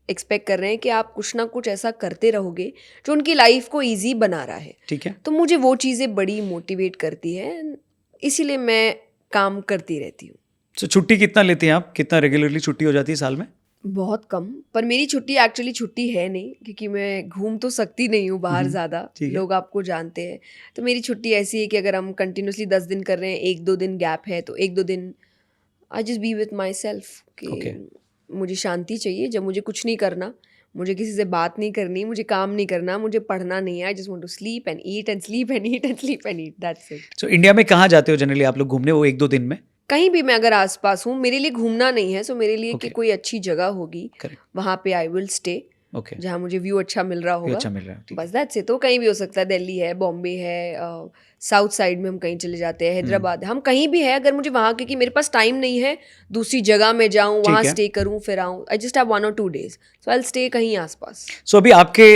एक्सपेक्ट कर रहे हैं कि आप कुछ ना कुछ ऐसा करते रहोगे जो उनकी लाइफ को ईजी बना रहा है।
ठीक है।
तो मुझे वो चीज़ें बड़ी मोटिवेट करती है, इसीलिए मैं काम करती रहती हूँ।
So, छुट्टी कितना लेती हैं आप? कितना रेगुलरली छुट्टी हो जाती है साल में?
बहुत कम, पर मेरी छुट्टी एक्चुअली छुट्टी है नहीं, क्योंकि मैं घूम तो सकती नहीं हूँ बाहर ज़्यादा,
ठीक है।
लोग आपको जानते हैं। तो मेरी छुट्टी ऐसी है कि अगर हम कंटिन्यूसली 10 दिन कर रहे हैं, 1-2 दिन गैप है, तो 1-2 दिन I just be with my self कि
Okay.
मुझे शांति चाहिए। जब मुझे कुछ नहीं करना, मुझे किसी से बात नहीं करनी, मुझे काम नहीं करना, मुझे पढ़ना नहीं है, I just want to sleep and eat and sleep and eat and sleep and eat, that's it.
So, India में कहाँ जाते हो जनरली आप लोग घूमने वो 1-2 दिन में?
कहीं भी मैं अगर आसपास हूँ, मेरे लिए घूमना नहीं है, सो मेरे लिए कि
Okay.
कोई अच्छी जगह होगी,
Correct.
वहाँ पे आई विल स्टे,
ओके।
जहाँ मुझे व्यू अच्छा मिल रहा
ये
होगा,
अच्छा मिल रहा है। ठीक है।
बस दैट्स इट। तो कहीं भी हो सकता है, दिल्ली है, बॉम्बे है, साउथ साइड में हम कहीं चले जाते हैं, हैदराबाद, हम कहीं भी है, अगर मुझे वहाँ, क्योंकि मेरे पास टाइम नहीं है दूसरी जगह में जाऊँ, वहाँ
ठीक है।
स्टे करूँ, फिर आऊँ, I just have 1 or 2 days, so I will stay कहीं आसपास।
सो अभी आपके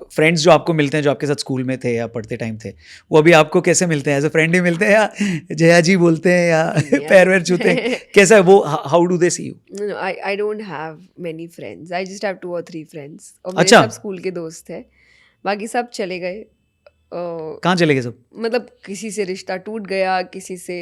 फ्रेंड्स जो आपको मिलते हैं, जो आपके साथ स्कूल में थे या पढ़ते टाइम थे, वो अभी आपको कैसे मिलते हैं? एज अ फ्रेंड ही मिलते हैं या जया जी बोलते हैं या पैर वैर छूते हैं? कैसा है वो? How do they see you?
No, I don't have many friends. I just have 2 or 3 friends. और मेरे
अच्छा।
सब स्कूल के दोस्त हैं, बाकी सब चले गए।
कहाँ चले गए सब?
मतलब किसी से रिश्ता टूट गया, किसी से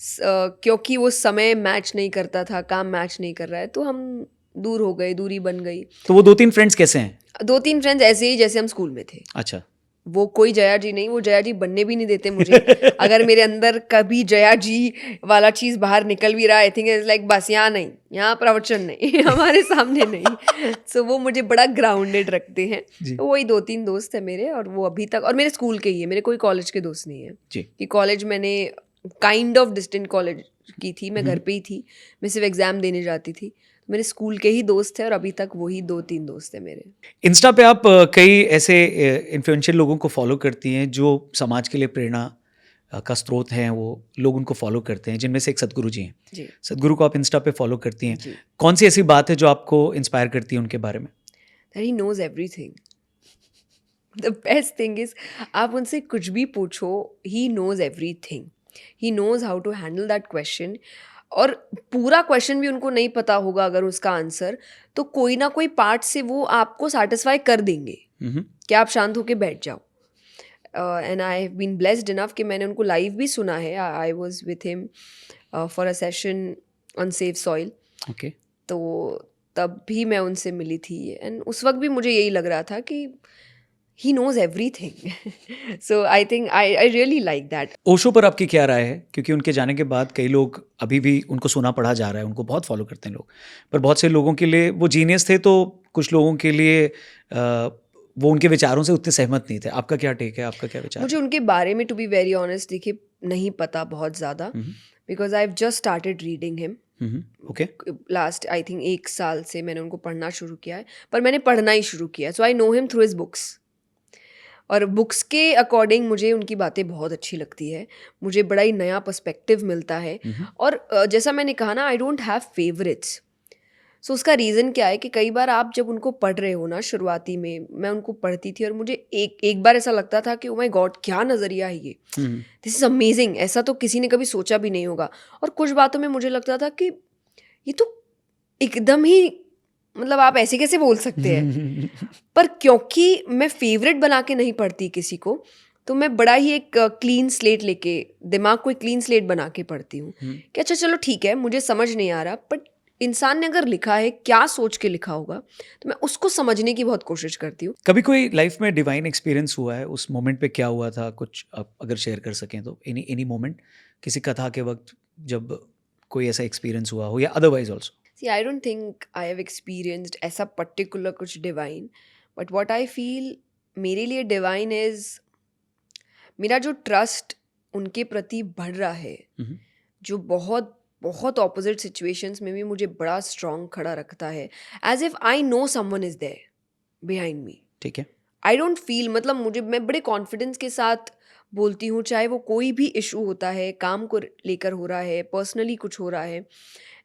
क्योंकि वो समय मैच नहीं करता था, काम मैच नहीं कर रहा है, तो हम दूर हो गए, दूरी बन गई।
तो वो 2-3 फ्रेंड्स कैसे हैं?
2-3 फ्रेंड्स ऐसे ही जैसे हम स्कूल में थे।
अच्छा।
वो कोई जया जी नहीं, वो जया जी बनने भी नहीं देते मुझे। अगर मेरे अंदर कभी जया जी वाला चीज़ बाहर निकल भी रहा है, आई थिंक इज लाइक बस यहाँ नहीं, यहाँ प्रवचन नहीं, हमारे सामने नहीं। सो वो मुझे बड़ा ग्राउंडेड रखते हैं।
जी।
तो वही 2-3 दोस्त हैं मेरे, और वो अभी तक, और मेरे स्कूल के ही है, मेरे कोई कॉलेज के दोस्त नहीं है।
जी।
कि कॉलेज मैंने काइंड ऑफ डिस्टेंट कॉलेज की थी, मैं घर पे ही थी, मैं सिर्फ एग्जाम देने जाती थी। मेरे स्कूल के ही दोस्त हैं, और अभी तक वही 2-3 दोस्त हैं मेरे।
इंस्टा पे आप कई ऐसे इन्फ्लुएंशियल लोगों को फॉलो करती हैं जो समाज के लिए प्रेरणा का स्रोत हैं, वो लोग उनको फॉलो करते हैं, जिनमें से एक सदगुरु जी हैं।
जी
सदगुरु को आप इंस्टा पे फॉलो करती हैं।
जी।
कौन सी ऐसी बात है जो आपको इंस्पायर करती है उनके बारे में?
that he knows everything. The best thing is, आप उनसे कुछ भी पूछो, he knows everything. He knows how to handle that question. और पूरा क्वेश्चन भी उनको नहीं पता होगा अगर उसका आंसर, तो कोई ना कोई पार्ट से वो आपको सेटिस्फाई कर देंगे कि आप शांत होके बैठ जाओ। And I have been blessed enough कि मैंने उनको लाइव भी सुना है। I was with him for a session on safe soil.
Okay.
तो तब भी मैं उनसे मिली थी, एंड उस वक्त भी मुझे यही लग रहा था कि he knows everything. So I think I really like that.
Osho पर आपकी क्या राय है? क्योंकि उनके जाने के बाद कई लोग अभी भी उनको सुना पढ़ा जा रहा है, उनको बहुत फॉलो करते हैं लोग, पर बहुत से लोगों के लिए वो जीनियस थे, तो कुछ लोगों के लिए वो उनके विचारों से उतने सहमत नहीं थे। आपका क्या टेक है? आपका क्या विचार
मुझे उनके बारे में, टू बी वेरी ऑनेस्ट, देखिए नहीं पता बहुत ज़्यादा, because I have just started reading him.
Okay.
Last I think 1 साल से मैंने उनको पढ़ना शुरू किया है, पर मैंने पढ़ना ही शुरू किया, so I know him through his books. और बुक्स के अकॉर्डिंग मुझे उनकी बातें बहुत अच्छी लगती है, मुझे बड़ा ही नया पर्सपेक्टिव मिलता है। और जैसा मैंने कहा ना, आई डोंट हैव फेवरेट्स। सो उसका रीज़न क्या है कि कई बार आप जब उनको पढ़ रहे हो ना, शुरुआती में मैं उनको पढ़ती थी और मुझे एक बार ऐसा लगता था कि ओ माय गॉड, क्या नज़रिया है ये, दिस इज़ अमेजिंग, ऐसा तो किसी ने कभी सोचा भी नहीं होगा। और कुछ बातों में मुझे लगता था कि ये तो एकदम ही, मतलब आप ऐसे कैसे बोल सकते हैं। पर क्योंकि मैं फेवरेट बना के नहीं पढ़ती किसी को, तो मैं बड़ा ही एक क्लीन स्लेट लेके, दिमाग को एक क्लीन स्लेट बना के पढ़ती हूँ कि अच्छा चलो ठीक है, मुझे समझ नहीं आ रहा, बट इंसान ने अगर लिखा है, क्या सोच के लिखा होगा, तो मैं उसको समझने की बहुत कोशिश करती हूँ।
कभी कोई लाइफ में डिवाइन एक्सपीरियंस हुआ है? उस मोमेंट पे क्या हुआ था, कुछ आप अगर शेयर कर सकें तो, एनी मोमेंट, किसी कथा के वक्त जब कोई ऐसा एक्सपीरियंस हुआ हो, या otherwise also?
See, I don't think I have experienced ऐसा पर्टिकुलर कुछ divine, but what I feel मेरे लिए डिवाइन इज मेरा जो ट्रस्ट उनके प्रति बढ़ रहा है, जो बहुत बहुत ऑपोजिट सिचुएशंस में भी मुझे बड़ा स्ट्रॉन्ग खड़ा रखता है, as if I know someone is there behind me.
ठीक है।
आई डोंट फील, मतलब मैं बड़े कॉन्फिडेंस के साथ बोलती हूँ, चाहे वो कोई भी इशू होता है, काम को लेकर हो रहा है, पर्सनली कुछ हो रहा है,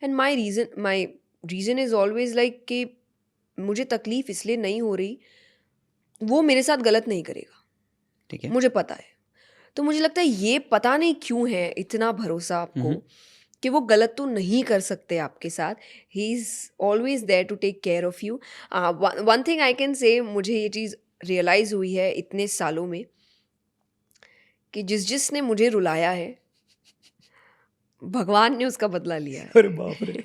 and my reason is always like कि मुझे तकलीफ़ इसलिए नहीं हो रही, वो मेरे साथ गलत नहीं करेगा।
ठीक है,
मुझे पता है। तो मुझे लगता है ये पता नहीं क्यों है इतना भरोसा आपको कि वो गलत तो नहीं कर सकते आपके साथ। He is always there to take care of you. One thing I can say, मुझे ये चीज़ रियलाइज़ हुई है इतने सालों में कि जिसने मुझे रुलाया है, भगवान ने उसका बदला लिया है।
अरे बाप रे,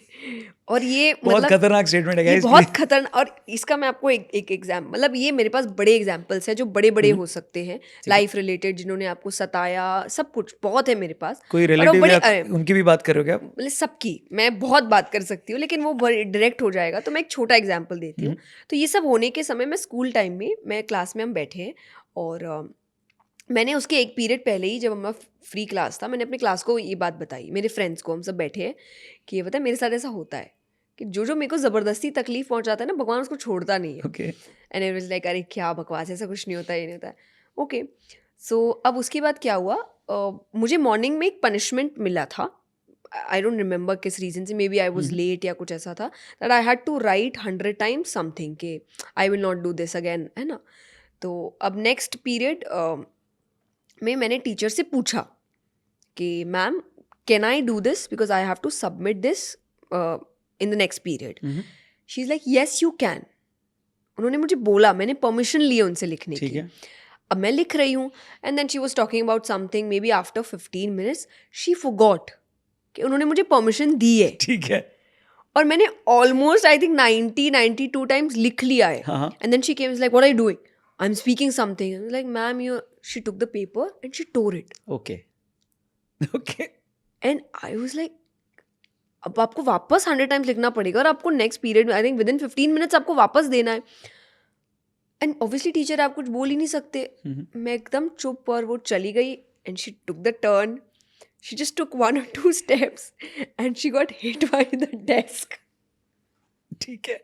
और ये
बहुत
मतलब
खतरनाक स्टेटमेंट है
ये
guys,
बहुत
please।
खतरनाक। और इसका मैं आपको एक एग्जाम, मतलब ये मेरे पास बड़े एग्जाम्पल्स हैं जो बड़े बड़े हो सकते हैं लाइफ रिलेटेड, जिन्होंने आपको सताया, सब कुछ बहुत है मेरे पास।
कोई
और वो
रिलेटिव
बड़े
या उनकी भी बात कर रहे हो क्या आप?
मतलब सबकी मैं बहुत बात कर सकती हूँ, लेकिन वो डायरेक्ट हो जाएगा, तो मैं एक छोटा एग्जाम्पल देती हूँ। तो ये सब होने के समय मैं स्कूल टाइम में, मैं क्लास में हम बैठे हैं और मैंने उसके एक पीरियड पहले ही, जब हमारा फ्री क्लास था, मैंने अपने क्लास को ये बात बताई, मेरे फ्रेंड्स को, हम सब बैठे हैं कि ये पता है मेरे साथ ऐसा होता है कि जो मेरे को ज़बरदस्ती तकलीफ पहुंचाता है ना, भगवान उसको छोड़ता नहीं है।
Okay,
and I was like अरे क्या बकवास, ऐसा कुछ नहीं होता, ये नहीं होता है। ओके, सो अब उसके बाद क्या हुआ, मुझे मॉर्निंग में एक पनिशमेंट मिला था। आई डोंट रिमेंबर किस रीज़न से, maybe I was late या कुछ ऐसा था, that I had to write 100 times something के I will not do this again, है ना। तो अब नेक्स्ट पीरियड में मैंने टीचर से पूछा कि ma'am can I do this because I have to submit this in the next period. She is like yes you can. उन्होंने मुझे बोला, मैंने परमिशन ली उनसे लिखने
ठीक
की।
है,
अब मैं लिख रही हूँ and then she was talking about something, maybe after 15 minutes she forgot कि उन्होंने मुझे परमिशन दी है।
ठीक है,
और मैंने ऑलमोस्ट आई थिंक 92 टाइम्स लिख लिया है।
हाँ,
and then she came like what are you doing, I am speaking something, like ma'am you, she took the paper and she tore it.
Okay, okay,
and I was like अब आपको वापस 100 times लिखना पड़ेगा और आपको next period में I think with in 15 minutes आपको वापस देना है। एंड ऑब्वियसली टीचर आप कुछ बोल ही नहीं सकते। मैं एकदम चुप, और वो चली गई and she took the turn, she just took 1 or 2 steps and she got hit by the desk.
ठीक है,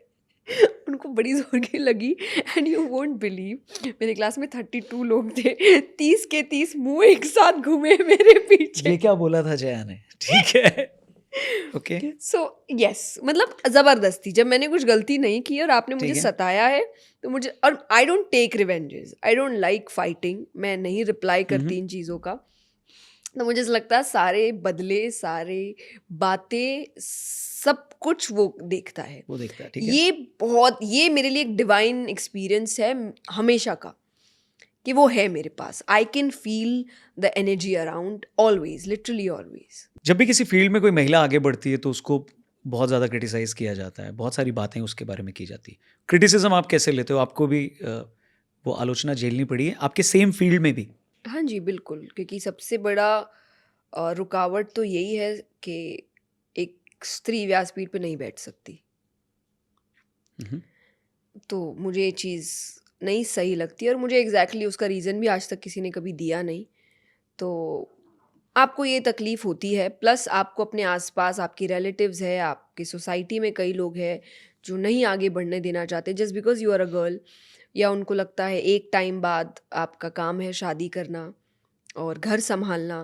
उनको बड़ी जोर की लगी एंड यू वोंट बिलीव मेरे क्लास में 32 लोग थे, 30 के 30 मुंह एक साथ घूमे मेरे पीछे।
ये क्या बोला था जया ने? ठीक है, ओके,
सो यस, मतलब जबरदस्ती, जब मैंने कुछ गलती नहीं की और आपने मुझे
ठीक है।
सताया है तो मुझे, और I don't take revenges, I don't like fighting, मैं नहीं रिप्लाई करती इन चीज़ों का। तो मुझे ऐसा लगता है सारे बदले, सारे बातें, सब कुछ वो देखता है।
वो देखता है, ठीक है,
ये मेरे लिए एक डिवाइन एक्सपीरियंस है हमेशा का, कि वो है मेरे पास। I can feel the energy around always, literally always.
जब भी किसी फील्ड में कोई महिला आगे बढ़ती है तो उसको बहुत ज़्यादा क्रिटिसाइज़ किया जाता है, बहुत सारी बातें उसके बारे में की जाती है। क्रिटिसिज्म आप कैसे लेते हो? आपको भी वो आलोचना झेलनी पड़ी है आपके सेम फील्ड में भी?
हाँ जी, बिल्कुल, क्योंकि सबसे बड़ा रुकावट तो यही है कि एक स्त्री व्यासपीठ पे नहीं बैठ सकती।
मम्म,
तो मुझे ये चीज़ नहीं सही लगती, और मुझे एग्जैक्टली उसका रीज़न भी आज तक किसी ने कभी दिया नहीं। तो आपको ये तकलीफ़ होती है, प्लस आपको अपने आसपास आपकी रिलेटिव्स है, आपकी सोसाइटी में कई लोग हैं जो नहीं आगे बढ़ने देना चाहते just because you are a girl, या उनको लगता है एक टाइम बाद आपका काम है शादी करना और घर संभालना।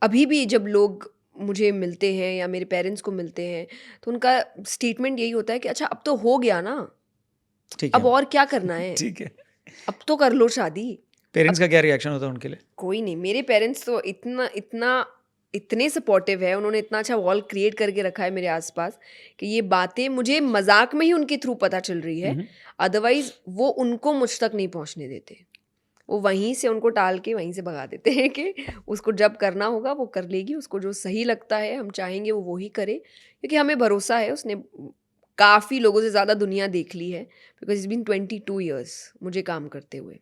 अभी भी जब लोग मुझे मिलते हैं या मेरे पेरेंट्स को मिलते हैं तो उनका स्टेटमेंट यही होता है कि अच्छा अब तो हो गया ना,
ठीक
अब
है,
और क्या करना है,
ठीक है।
अब तो कर लो शादी।
पेरेंट्स का क्या रिएक्शन होता है उनके लिए?
कोई नहीं, मेरे पेरेंट्स तो इतने सपोर्टिव है, उन्होंने इतना अच्छा वॉल क्रिएट करके रखा है मेरे आसपास कि ये बातें मुझे मजाक में ही उनके थ्रू पता चल रही है, अदरवाइज वो उनको मुझ तक नहीं पहुंचने देते। वो वहीं से उनको टाल के वहीं से भगा देते हैं कि उसको जब करना होगा वो कर लेगी, उसको जो सही लगता है हम चाहेंगे वो वही करे, क्योंकि हमें भरोसा है उसने काफ़ी लोगों से ज़्यादा दुनिया देख ली है, बिकॉज इट्स बीन 22 ईयर्स मुझे काम करते हुए।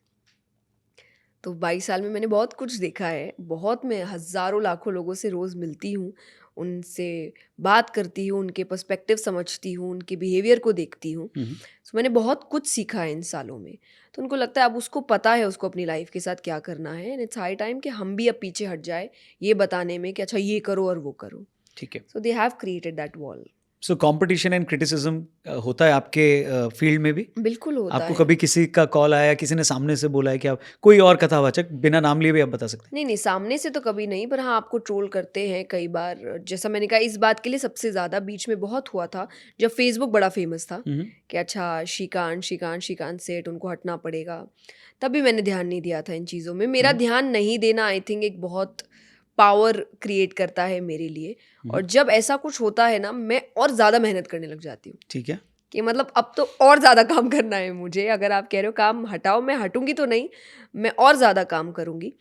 तो 22 साल में मैंने बहुत कुछ देखा है, बहुत, मैं हज़ारों लाखों लोगों से रोज़ मिलती हूँ, उनसे बात करती हूँ, उनके पर्सपेक्टिव समझती हूँ, उनके बिहेवियर को देखती हूँ। सो मैंने बहुत कुछ सीखा है इन सालों में। तो उनको लगता है अब उसको पता है उसको अपनी लाइफ के साथ क्या करना है, एंड इट्स हाई टाइम कि हम भी अब पीछे हट जाए ये बताने में कि अच्छा ये करो और वो करो।
ठीक है।
So they have created that wall.
So competition and criticism होता है आपके फील्ड में भी?
बिल्कुल होता
आपको
है।
कभी किसी का कॉल आया, किसी ने सामने से बोला है कि आप कोई और कथावाचक, बिना नाम लिए भी आप बता सकते हैं?
नहीं, सामने से तो कभी नहीं, पर हाँ, आपको ट्रोल करते हैं कई बार। जैसा मैंने कहा, इस बात के लिए सबसे ज़्यादा बीच में बहुत हुआ था, जब फ़ेसबुक बड़ा फ़ेमस था कि अच्छा श्रीकांत सेठ, उनको हटना पड़ेगा। तब भी मैंने ध्यान नहीं दिया था इन चीज़ों में। मेरा ध्यान नहीं देना आई थिंक एक बहुत पावर क्रिएट करता है मेरे लिए। और जब ऐसा कुछ होता है ना, मैं और ज़्यादा मेहनत करने लग जाती हूँ
ठीक है।
कि मतलब अब तो और ज़्यादा काम करना है मुझे। अगर आप कह रहे हो काम हटाओ, मैं हटूंगी तो नहीं, मैं और ज़्यादा काम करूंगी।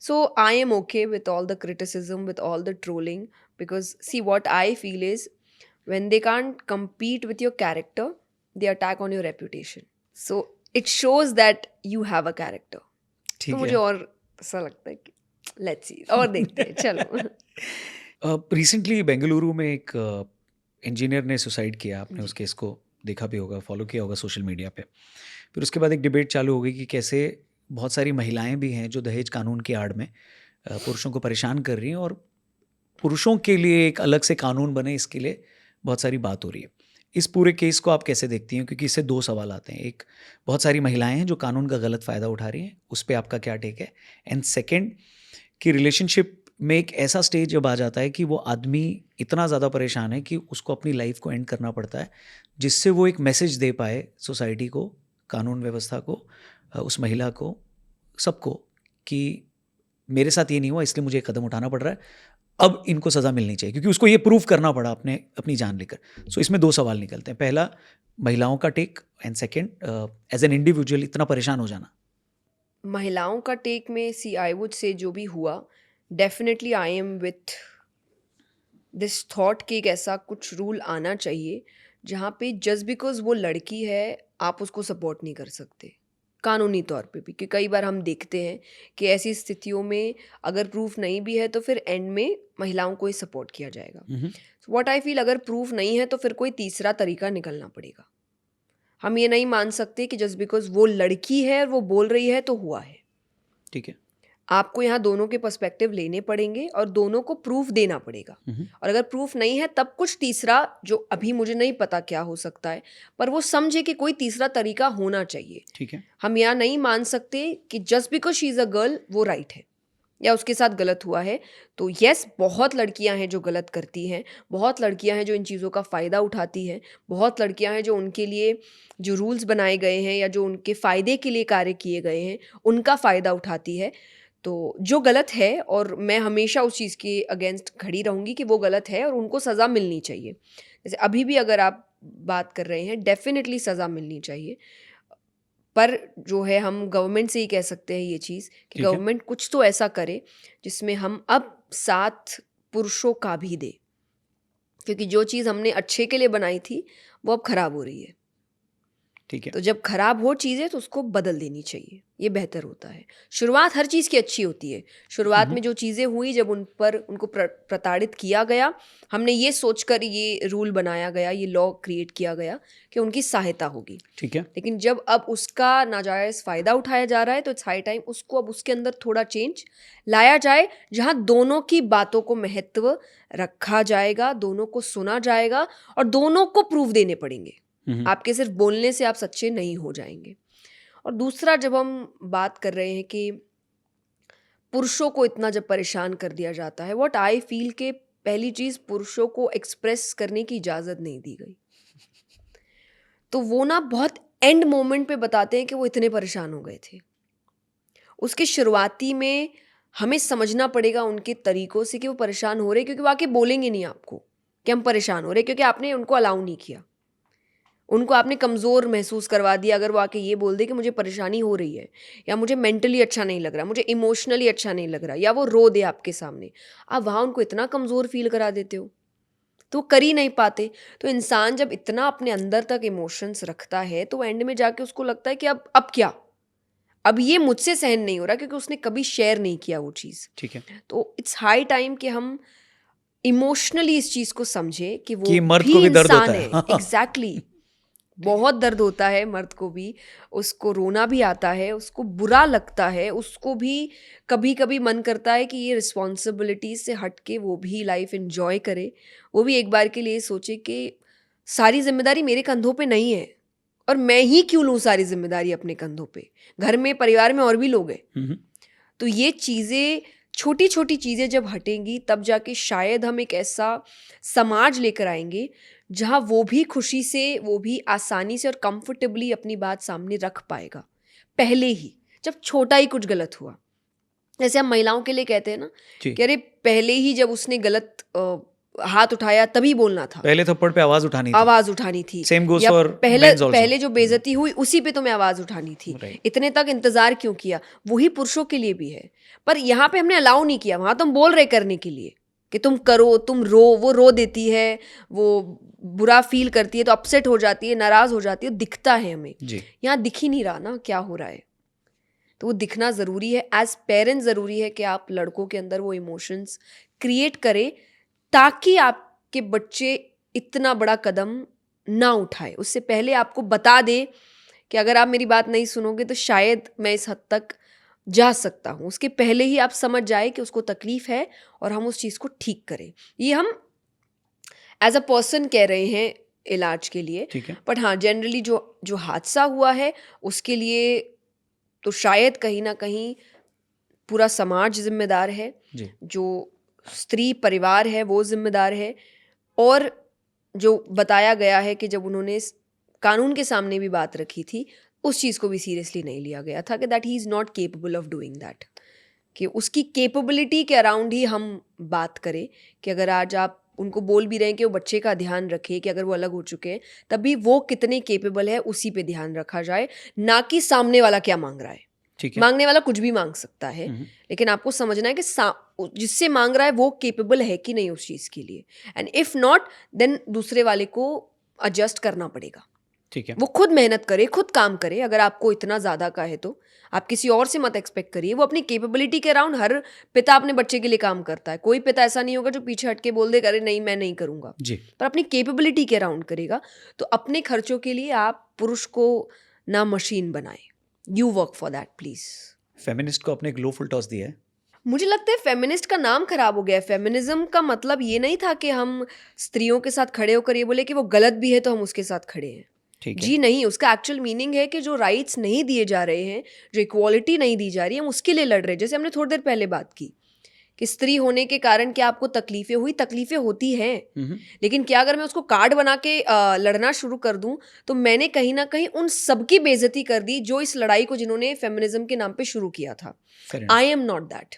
So I am okay with all the criticism, with all the trolling, because see what I feel is when they can't compete with your character, they attack on your reputation. So it shows that you have a character.
ठीक
तो
है।
मुझे और ऐसा लगता है कि let's see, और देखते हैं, चलो।
रिसेंटली बेंगलुरु में एक इंजीनियर ने सुसाइड किया, आपने उस केस को देखा भी होगा, फॉलो किया होगा सोशल मीडिया पे। फिर उसके बाद एक डिबेट चालू हो गई कि कैसे बहुत सारी महिलाएं भी हैं जो दहेज कानून की आड़ में पुरुषों को परेशान कर रही हैं, और पुरुषों के लिए एक अलग से कानून बने, इसके लिए बहुत सारी बात हो रही है। इस पूरे केस को आप कैसे देखती हैं? क्योंकि इससे दो सवाल आते हैं। एक, बहुत सारी महिलाएं हैं जो कानून का गलत फ़ायदा उठा रही हैं, उस पर आपका क्या टेक है? एंड सेकेंड, कि रिलेशनशिप में एक ऐसा स्टेज जब आ जाता है कि वो आदमी इतना ज़्यादा परेशान है कि उसको अपनी लाइफ को एंड करना पड़ता है, जिससे वो एक मैसेज दे पाए सोसाइटी को, कानून व्यवस्था को, उस महिला को, सबको, कि मेरे साथ ये नहीं हुआ इसलिए मुझे एक कदम उठाना पड़ रहा है, अब इनको सज़ा मिलनी चाहिए, क्योंकि उसको ये प्रूव करना पड़ा अपनी जान लेकर। सो इसमें दो सवाल निकलते हैं। पहला, महिलाओं का take, and second, as an individual इतना परेशान हो जाना।
महिलाओं का टेक में सी आई वुड से जो भी हुआ, definitely I am with this thought कि एक ऐसा कुछ रूल आना चाहिए जहाँ पे जस्ट बिकॉज वो लड़की है आप उसको सपोर्ट नहीं कर सकते कानूनी तौर पे भी। कि कई बार हम देखते हैं कि ऐसी स्थितियों में अगर प्रूफ नहीं भी है तो फिर एंड में महिलाओं को ही सपोर्ट किया जाएगा। व्हाट आई फील, अगर प्रूफ नहीं है तो फिर कोई तीसरा तरीका निकलना पड़ेगा। हम ये नहीं मान सकते कि जस्ट बिकॉज वो लड़की है और वो बोल रही है तो हुआ है।
ठीक है।
आपको यहाँ दोनों के पर्सपेक्टिव लेने पड़ेंगे और दोनों को प्रूफ देना पड़ेगा। और अगर प्रूफ नहीं है तब कुछ तीसरा, जो अभी मुझे नहीं पता क्या हो सकता है, पर वो समझे कि कोई तीसरा तरीका होना चाहिए।
ठीक है।
हम यहाँ नहीं मान सकते कि just because she is a girl वो राइट है या उसके साथ गलत हुआ है। तो यस, बहुत लड़कियां हैं जो गलत करती हैं, बहुत लड़कियां हैं जो इन चीज़ों का फ़ायदा उठाती हैं, बहुत लड़कियां हैं जो उनके लिए जो रूल्स बनाए गए हैं या जो उनके फ़ायदे के लिए कार्य किए गए हैं उनका फ़ायदा उठाती है। तो जो गलत है, और मैं हमेशा उस चीज़ के अगेंस्ट खड़ी रहूँगी कि वो गलत है और उनको सज़ा मिलनी चाहिए। जैसे अभी भी अगर आप बात कर रहे हैं, डेफिनेटली सज़ा मिलनी चाहिए। पर जो है, हम गवर्नमेंट से ही कह सकते हैं ये चीज़ कि गवर्नमेंट कुछ तो ऐसा करे जिसमें हम अब साथ पुरुषों का भी दे, क्योंकि जो चीज़ हमने अच्छे के लिए बनाई थी वो अब ख़राब हो रही है।
ठीक है।
तो जब खराब हो चीज़ें तो उसको बदल देनी चाहिए, ये बेहतर होता है। शुरुआत हर चीज़ की अच्छी होती है। शुरुआत में जो चीज़ें हुई, जब उनको प्रताड़ित किया गया, हमने ये सोचकर ये रूल बनाया गया, ये लॉ क्रिएट किया गया कि उनकी सहायता होगी।
ठीक है।
लेकिन जब अब उसका नाजायज़ फ़ायदा उठाया जा रहा है तो इट्स हाई टाइम उसको अब उसके अंदर थोड़ा चेंज लाया जाए, जहाँ दोनों की बातों को महत्व रखा जाएगा, दोनों को सुना जाएगा और दोनों को प्रूफ देने पड़ेंगे। आपके सिर्फ बोलने से आप सच्चे नहीं हो जाएंगे। और दूसरा, जब हम बात कर रहे हैं कि पुरुषों को इतना जब परेशान कर दिया जाता है, व्हाट आई फील के पहली चीज़, पुरुषों को एक्सप्रेस करने की इजाज़त नहीं दी गई। तो वो ना बहुत एंड मोमेंट पे बताते हैं कि वो इतने परेशान हो गए थे। उसके शुरुआती में हमें समझना पड़ेगा उनके तरीकों से कि वो परेशान हो रहे, क्योंकि वो आके बोलेंगे नहीं आपको कि हम परेशान हो रहे, क्योंकि आपने उनको अलाउ नहीं किया, उनको आपने कमज़ोर महसूस करवा दिया। अगर वो आके ये बोल दे कि मुझे परेशानी हो रही है, या मुझे मेंटली अच्छा नहीं लग रहा, मुझे इमोशनली अच्छा नहीं लग रहा, या वो रो दे आपके सामने, आप वहाँ उनको इतना कमज़ोर फील करा देते हो, तो कर ही नहीं पाते। तो इंसान जब इतना अपने अंदर तक इमोशंस रखता है तो एंड में जाके उसको लगता है कि अब क्या, अब ये मुझसे सहन नहीं हो रहा, क्योंकि उसने कभी शेयर नहीं किया वो चीज़।
ठीक है।
तो इट्स हाई टाइम कि हम इमोशनली इस चीज़ को समझे कि वो
कि मर्द
भी
को भी दर्द
इंसान
होता
है।
है।
एग्जैक्टली बहुत दर्द होता है मर्द को भी, उसको रोना भी आता है, उसको बुरा लगता है, उसको भी कभी कभी मन करता है कि ये रिस्पॉन्सिबिलिटीज से हट के वो भी लाइफ एंजॉय करे, वो भी एक बार के लिए सोचे कि सारी जिम्मेदारी मेरे कंधों पे नहीं है, और मैं ही क्यों लूँ सारी जिम्मेदारी अपने कंधों पे, घर में परिवार में और भी लोग हैं। तो ये चीज़ें, छोटी छोटी चीज़ें जब हटेंगी तब जाके शायद हम एक ऐसा समाज लेकर आएंगे जहाँ वो भी खुशी से, वो भी आसानी से और कंफर्टेबली अपनी बात सामने रख पाएगा। पहले ही जब छोटा ही कुछ गलत हुआ, जैसे हम महिलाओं के लिए कहते हैं ना कि अरे पहले ही जब उसने गलत हाथ उठाया तभी बोलना था,
पहले थप्पड़ पे आवाज उठानी थी, सेम गोस फॉर
पहले जो बेइज्जती हुई उसी पे तुम्हें आवाज उठानी थी, इतने तक इंतजार क्यों किया। वही पुरुषों के लिए भी है, पर यहाँ पे हमने अलाउ नहीं किया। वहां तो हम बोल रहे करने के लिए कि तुम करो, तुम रो, वो रो देती है, वो बुरा फील करती है, तो अपसेट हो जाती है, नाराज हो जाती है, दिखता है हमें। यहाँ दिख ही नहीं रहा ना क्या हो रहा है, तो वो दिखना ज़रूरी है। एज पेरेंट्स ज़रूरी है कि आप लड़कों के अंदर वो इमोशंस क्रिएट करें ताकि आपके बच्चे इतना बड़ा कदम ना उठाए। उससे पहले आपको बता दे कि अगर आप मेरी बात नहीं सुनोगे तो शायद मैं इस हद तक जा सकता हूँ। उसके पहले ही आप समझ जाए कि उसको तकलीफ़ है और हम उस चीज़ को ठीक करें। ये हम एज अ पर्सन कह रहे हैं इलाज के लिए, बट हाँ जनरली जो हादसा हुआ है उसके लिए तो शायद कहीं ना कहीं पूरा समाज जिम्मेदार है, जो स्त्री परिवार है वो जिम्मेदार है, और जो बताया गया है कि जब उन्होंने कानून के सामने भी बात रखी थी उस चीज़ को भी सीरियसली नहीं लिया गया था कि that he is not capable of doing that, कि उसकी कैपेबिलिटी के अराउंड ही हम बात करें कि अगर आज आप उनको बोल भी रहे हैं कि वो बच्चे का ध्यान रखे, कि अगर वो अलग हो चुके हैं तभी वो कितने केपेबल है उसी पे ध्यान रखा जाए, ना कि सामने वाला क्या मांग रहा है। मांगने वाला कुछ भी मांग सकता है, लेकिन आपको समझना है कि जिससे मांग रहा है वो केपेबल है कि नहीं उस चीज़ के लिए, एंड इफ़ नॉट देन दूसरे वाले को एडजस्ट करना पड़ेगा। ठीक है, वो खुद मेहनत करे, खुद काम करे। अगर आपको इतना ज़्यादा का है तो आप किसी और से मत एक्सपेक्ट करिए। वो अपनी कैपेबिलिटी के अराउंड, हर पिता अपने बच्चे के लिए काम करता है, कोई पिता ऐसा नहीं होगा जो पीछे हट के बोल दे अरे नहीं मैं नहीं करूँगा जी, पर अपनी कैपेबिलिटी के अराउंड करेगा। तो अपने खर्चों के लिए आप पुरुष को ना मशीन बनाए, you work for that please.
Feminist को अपने ग्लो फुल टॉस दिया है।
मुझे लगता है फेमिनिस्ट का नाम खराब हो गया है। फेमिनिज्म का मतलब ये नहीं था कि हम स्त्रियों के साथ खड़े होकर ये बोले कि वो गलत भी है तो हम उसके साथ खड़े हैं। जी नहीं, उसका एक्चुअल मीनिंग है कि जो राइट्स नहीं दिए जा रहे हैं, जो इक्वालिटी नहीं दी जा रही है, हम उसके लिए लड़ रहे हैं। जैसे हमने थोड़ी देर पहले बात की कि स्त्री होने के कारण क्या आपको तकलीफें हुई, तकलीफें होती हैं, लेकिन क्या अगर मैं उसको कार्ड बना के लड़ना शुरू कर दूं तो मैंने कहीं ना कहीं उन सबकी बेइज्जती कर दी जो इस लड़ाई को जिन्होंने फेमिनिज्म के नाम पे शुरू किया था। आई एम नॉट दैट।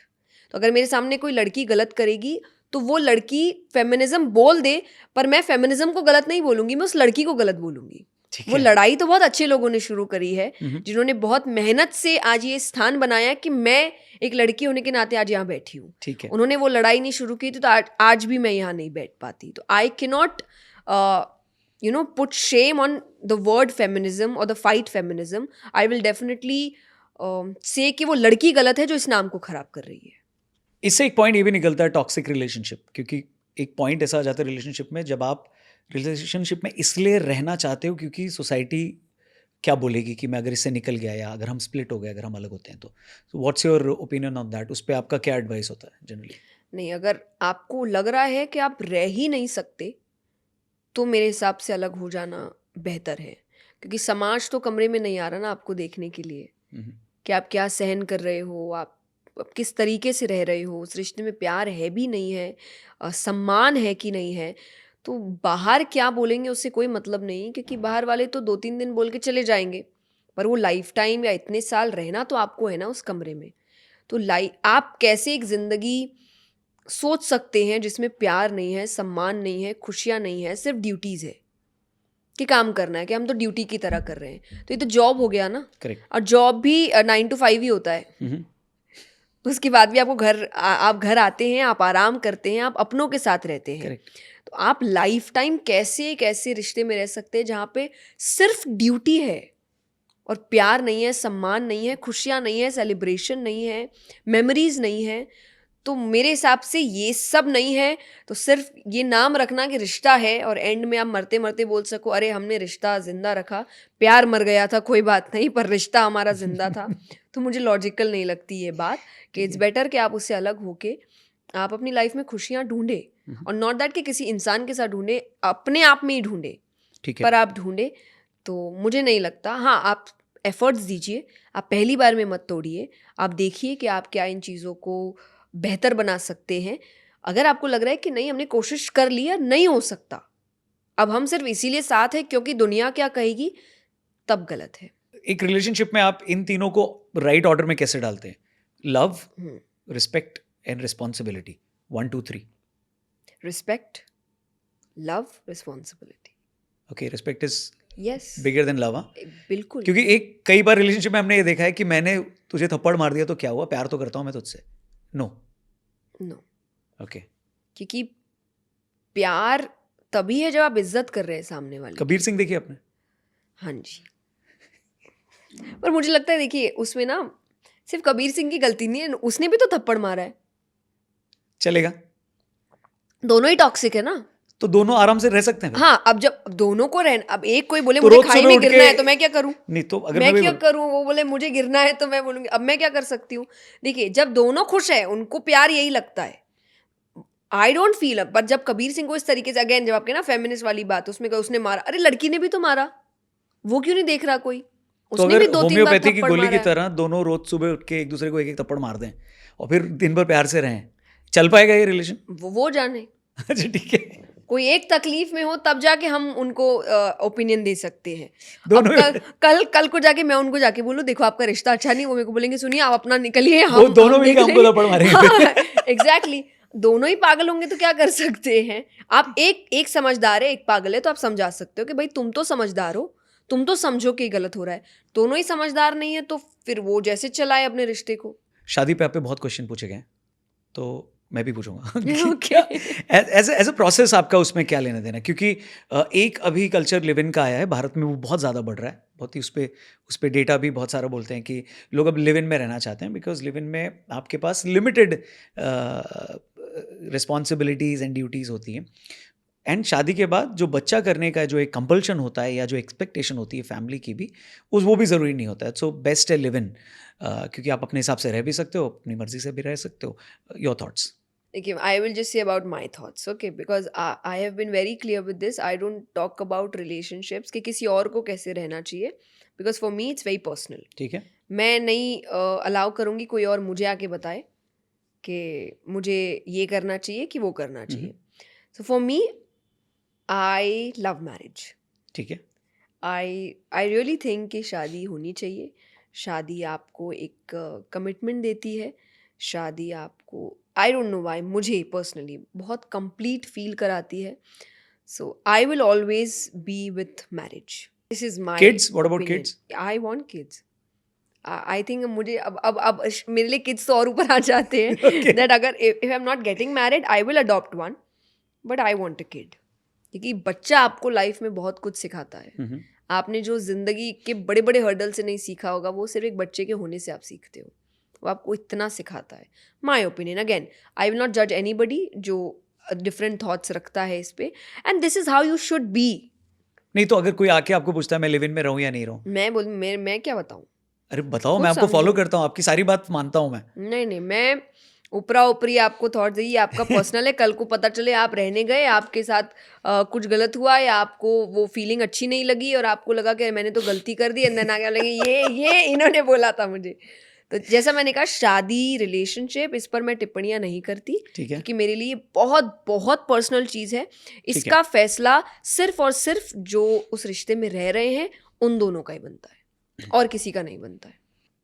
तो अगर मेरे सामने कोई लड़की गलत करेगी तो वो लड़की फेमिनिज्म बोल दे, पर मैं फेमिनिज्म को गलत नहीं बोलूंगी, मैं उस लड़की को गलत बोलूंगी। वो लड़ाई तो बहुत अच्छे लोगों ने शुरू करी है, जिन्होंने बहुत मेहनत से आज ये स्थान बनाया कि मैं एक लड़की होने के नाते आज यहाँ बैठी हूँ। उन्होंने वो लड़ाई नहीं शुरू की थी तो आज भी मैं यहाँ नहीं बैठ पाती। तो I can not put shame on the word feminism और the fight feminism. I will definitely say कि वो लड़की गलत है जो इस नाम को खराब कर रही है।
इससे एक पॉइंट ये भी निकलता है टॉक्सिक रिलेशनशिप, क्योंकि एक पॉइंट ऐसा आ जाता है रिलेशनशिप में जब आप रिलेशनशिप में इसलिए रहना चाहते हो क्योंकि सोसाइटी क्या बोलेगी कि मैं अगर इससे निकल गया या अगर हम स्प्लिट हो गए, अगर हम अलग होते हैं तो what's your opinion on that? उस पर आपका क्या एडवाइस होता है जनरली?
नहीं, अगर आपको लग रहा है कि आप रह ही नहीं सकते तो मेरे हिसाब से अलग हो जाना बेहतर है, क्योंकि समाज तो कमरे में नहीं आ रहा ना आपको देखने के लिए कि आप क्या सहन कर रहे हो, आप किस तरीके से रह रहे हो, उस रिश्ते में प्यार है भी नहीं है, सम्मान है कि नहीं है। तो बाहर क्या बोलेंगे उससे कोई मतलब नहीं, क्योंकि बाहर वाले तो 2-3 दिन बोल के चले जाएंगे, पर वो लाइफ टाइम या इतने साल रहना तो आपको है ना उस कमरे में। तो आप कैसे एक ज़िंदगी सोच सकते हैं जिसमें प्यार नहीं है, सम्मान नहीं है, खुशियाँ नहीं है, सिर्फ ड्यूटीज़ है कि काम करना है, कि हम तो ड्यूटी की तरह कर रहे हैं। तो ये तो जॉब हो गया ना। Correct. और जॉब भी 9 to 5 ही होता है। उसके बाद भी आप घर आते हैं, आप आराम करते हैं, आप अपनों के साथ रहते हैं। Correct. तो आप लाइफ टाइम कैसे एक ऐसे रिश्ते में रह सकते हैं जहाँ पे सिर्फ ड्यूटी है और प्यार नहीं है, सम्मान नहीं है, खुशियाँ नहीं है, सेलिब्रेशन नहीं है, मेमोरीज नहीं है। तो मेरे हिसाब से ये सब नहीं है तो सिर्फ ये नाम रखना कि रिश्ता है और एंड में आप मरते मरते बोल सको अरे हमने रिश्ता जिंदा रखा, प्यार मर गया था कोई बात नहीं पर रिश्ता हमारा जिंदा था। तो मुझे लॉजिकल नहीं लगती ये बात कि इट्स बेटर कि आप उससे अलग होके आप अपनी लाइफ में खुशियाँ ढूंढे, और नॉट दैट कि किसी इंसान के साथ ढूंढे, अपने आप में ही ढूंढे
ठीक है।
पर आप ढूंढे तो मुझे नहीं लगता। हाँ, आप एफर्ट्स दीजिए, आप पहली बार में मत तोड़िए, आप देखिए कि आप क्या इन चीज़ों को बेहतर बना सकते हैं। अगर आपको लग रहा है कि नहीं हमने कोशिश कर लिया, नहीं हो सकता, अब हम सिर्फ इसीलिए साथ हैं क्योंकि दुनिया क्या कहेगी, तब गलत है।
एक रिलेशनशिप में आप इन तीनों को राइट ऑर्डर में कैसे डालते हैं? Love, respect and responsibility, 1 2 3।
Respect, love, responsibility.
Okay, respect is
yes,
bigger than love.
बिल्कुल।
क्योंकि एक कई बार रिलेशनशिप में हमने ये देखा है कि मैंने तुझे थप्पड़ मार दिया तो क्या हुआ, प्यार तो करता हूँ मैं तुझसे। नो।
No,
okay.
क्योंकि प्यार तभी है जब आप इज्जत कर रहे हैं सामने वाले।
कबीर सिंह देखिए आपने?
हाँ जी। पर मुझे लगता है देखिए उसमें ना सिर्फ कबीर सिंह की गलती नहीं है, उसने भी तो थप्पड़ मारा है।
चलेगा,
दोनों ही टॉक्सिक है ना।
तो दोनों आराम से रह सकते हैं फिर?
हाँ, अब जब दोनों को अब एक कोई बोले
तो
मुझे
रोज
खाई
सुबह
में
उठ
गिरना
के-
है तो मैं क्या करूं?
नहीं तो अगर
मैं
वही
क्या
बोलूं-
करूं? वो बोले मुझे गिरना है तो मैं बोलूंगी अब मैं क्या कर सकती हूँ? देखिए जब दोनों खुश है उनको प्यार यही लगता है। आई डोंट फील अब, बट जब कबीर सिंह को इस तरीके से, अगेन जब आपके ना फेमिनिस्ट वाली बात, उसमें उसने मारा, अरे लड़की ने भी तो मारा, वो क्यों नहीं देख रहा कोई?
तो
उसने
अगर
भी 2-3 बार
होम्योपैथी की
थप्पड़
गोली की
मारा है।
तरह दोनों रोज सुबह उठ के एक दूसरे को एक एक थप्पड़ मार दें और फिर दिन भर प्यार से रहें, चल पाएगा ये रिलेशन?
वो जाने।
अच्छा ठीक है।
कोई एक तकलीफ में हो तब जाके हम उनको ओपिनियन दे सकते हैं। अब
दोनों
कल को जाके मैं उनको जाके बोलूं देखो आपका रिश्ता अच्छा नहीं, वो मेरे को बोलेंगे सुनिए आप अपना निकलिए,
वो
हम
दोनों
देख
मिलके हमको
लेंगे।
थप्पड़ मारेंगे।
एग्जैक्टली, दोनों ही पागल होंगे तो क्या कर सकते हैं? आप एक समझदार है एक पागल है तो आप समझा सकते हो कि भाई तुम तो समझदार हो, तुम तो समझो कि गलत हो रहा है। दोनों ही समझदार नहीं है तो फिर वो जैसे चलाए अपने रिश्ते को।
शादी पे आप पे बहुत क्वेश्चन पूछे गए तो मैं भी पूछूंगा।
Okay.
एज ए प्रोसेस आपका उसमें क्या लेना देना? क्योंकि एक अभी कल्चर लिव इन का आया है भारत में, वो बहुत ज़्यादा बढ़ रहा है, बहुत ही उस पे डेटा भी बहुत सारा बोलते हैं कि लोग अब लिव इन में रहना चाहते हैं बिकॉज लिव इन में आपके पास लिमिटेड रिस्पॉन्सिबिलिटीज़ एंड ड्यूटीज़ होती हैं। एंड शादी के बाद जो बच्चा करने का जो एक कंपल्शन होता है या जो एक्सपेक्टेशन होती है फैमिली की भी, वो भी ज़रूरी नहीं होता है। सो बेस्ट है लिव इन, क्योंकि आप अपने हिसाब से रह भी सकते हो, अपनी मर्जी से भी रह सकते हो। Your thoughts?
Okay, I will just say about my thoughts, okay? Because I have been very clear with this. I don't talk about relationships कि किसी और को कैसे रहना चाहिए, because for me it's very personal.
ठीक है।
मैं नहीं अलाउ करूँगी कोई और मुझे आके बताए कि मुझे ये करना चाहिए कि वो करना चाहिए। So for me, I love marriage.
ठीक है।
I really think कि शादी होनी चाहिए। शादी आपको एक कमिटमेंट देती है। शादी आपको आई डोंट नो वाई मुझे पर्सनली बहुत कंप्लीट फील कराती है। So I will always be with marriage. This is my
Kids? What about kids?
I want kids. I think मुझे अब मेरे लिए किड्स तो और ऊपर आ जाते हैं।
Okay.
दैट अगर if I am not getting married I will adopt one, but I want a kid. क्योंकि बच्चा आपको लाइफ में बहुत कुछ सिखाता है। आपने जो जिंदगी के बड़े बड़े हर्डल से नहीं सीखा होगा वो सिर्फ एक बच्चे के होने से आप सीखते हो। वो आपको इतना सिखाता है। My opinion, again I will not जज एनीबडी जो डिफरेंट थॉट्स रखता है इस पे, and this is how you should B.
नहीं तो अगर कोई आके आपको पूछता है मैं लिव इन में रहूं या नहीं रहूं?
मैं क्या बताऊं?
अरे बताओ,
खुद
मैं आपको फॉलो
समझो।
करता हूँ, आपकी सारी बात मानता हूँ मैं।
नहीं, मैं ऊपरा ऊपरी आपको थॉट दी, आपका पर्सनल है। कल को पता चले आप रहने गए, आपके साथ कुछ गलत हुआ या आपको वो फीलिंग अच्छी नहीं लगी और आपको लगा कि मैंने तो गलती कर दी, एंड देन आगे लगे ये इन्होंने बोला था मुझे। तो जैसा मैंने कहा शादी रिलेशनशिप इस पर मैं टिप्पणियां नहीं करती,
ठीक है।
क्योंकि मेरे लिए बहुत बहुत पर्सनल चीज़ है। इसका फैसला सिर्फ और सिर्फ जो उस रिश्ते में रह रहे हैं उन दोनों का ही बनता है और किसी का नहीं बनता है।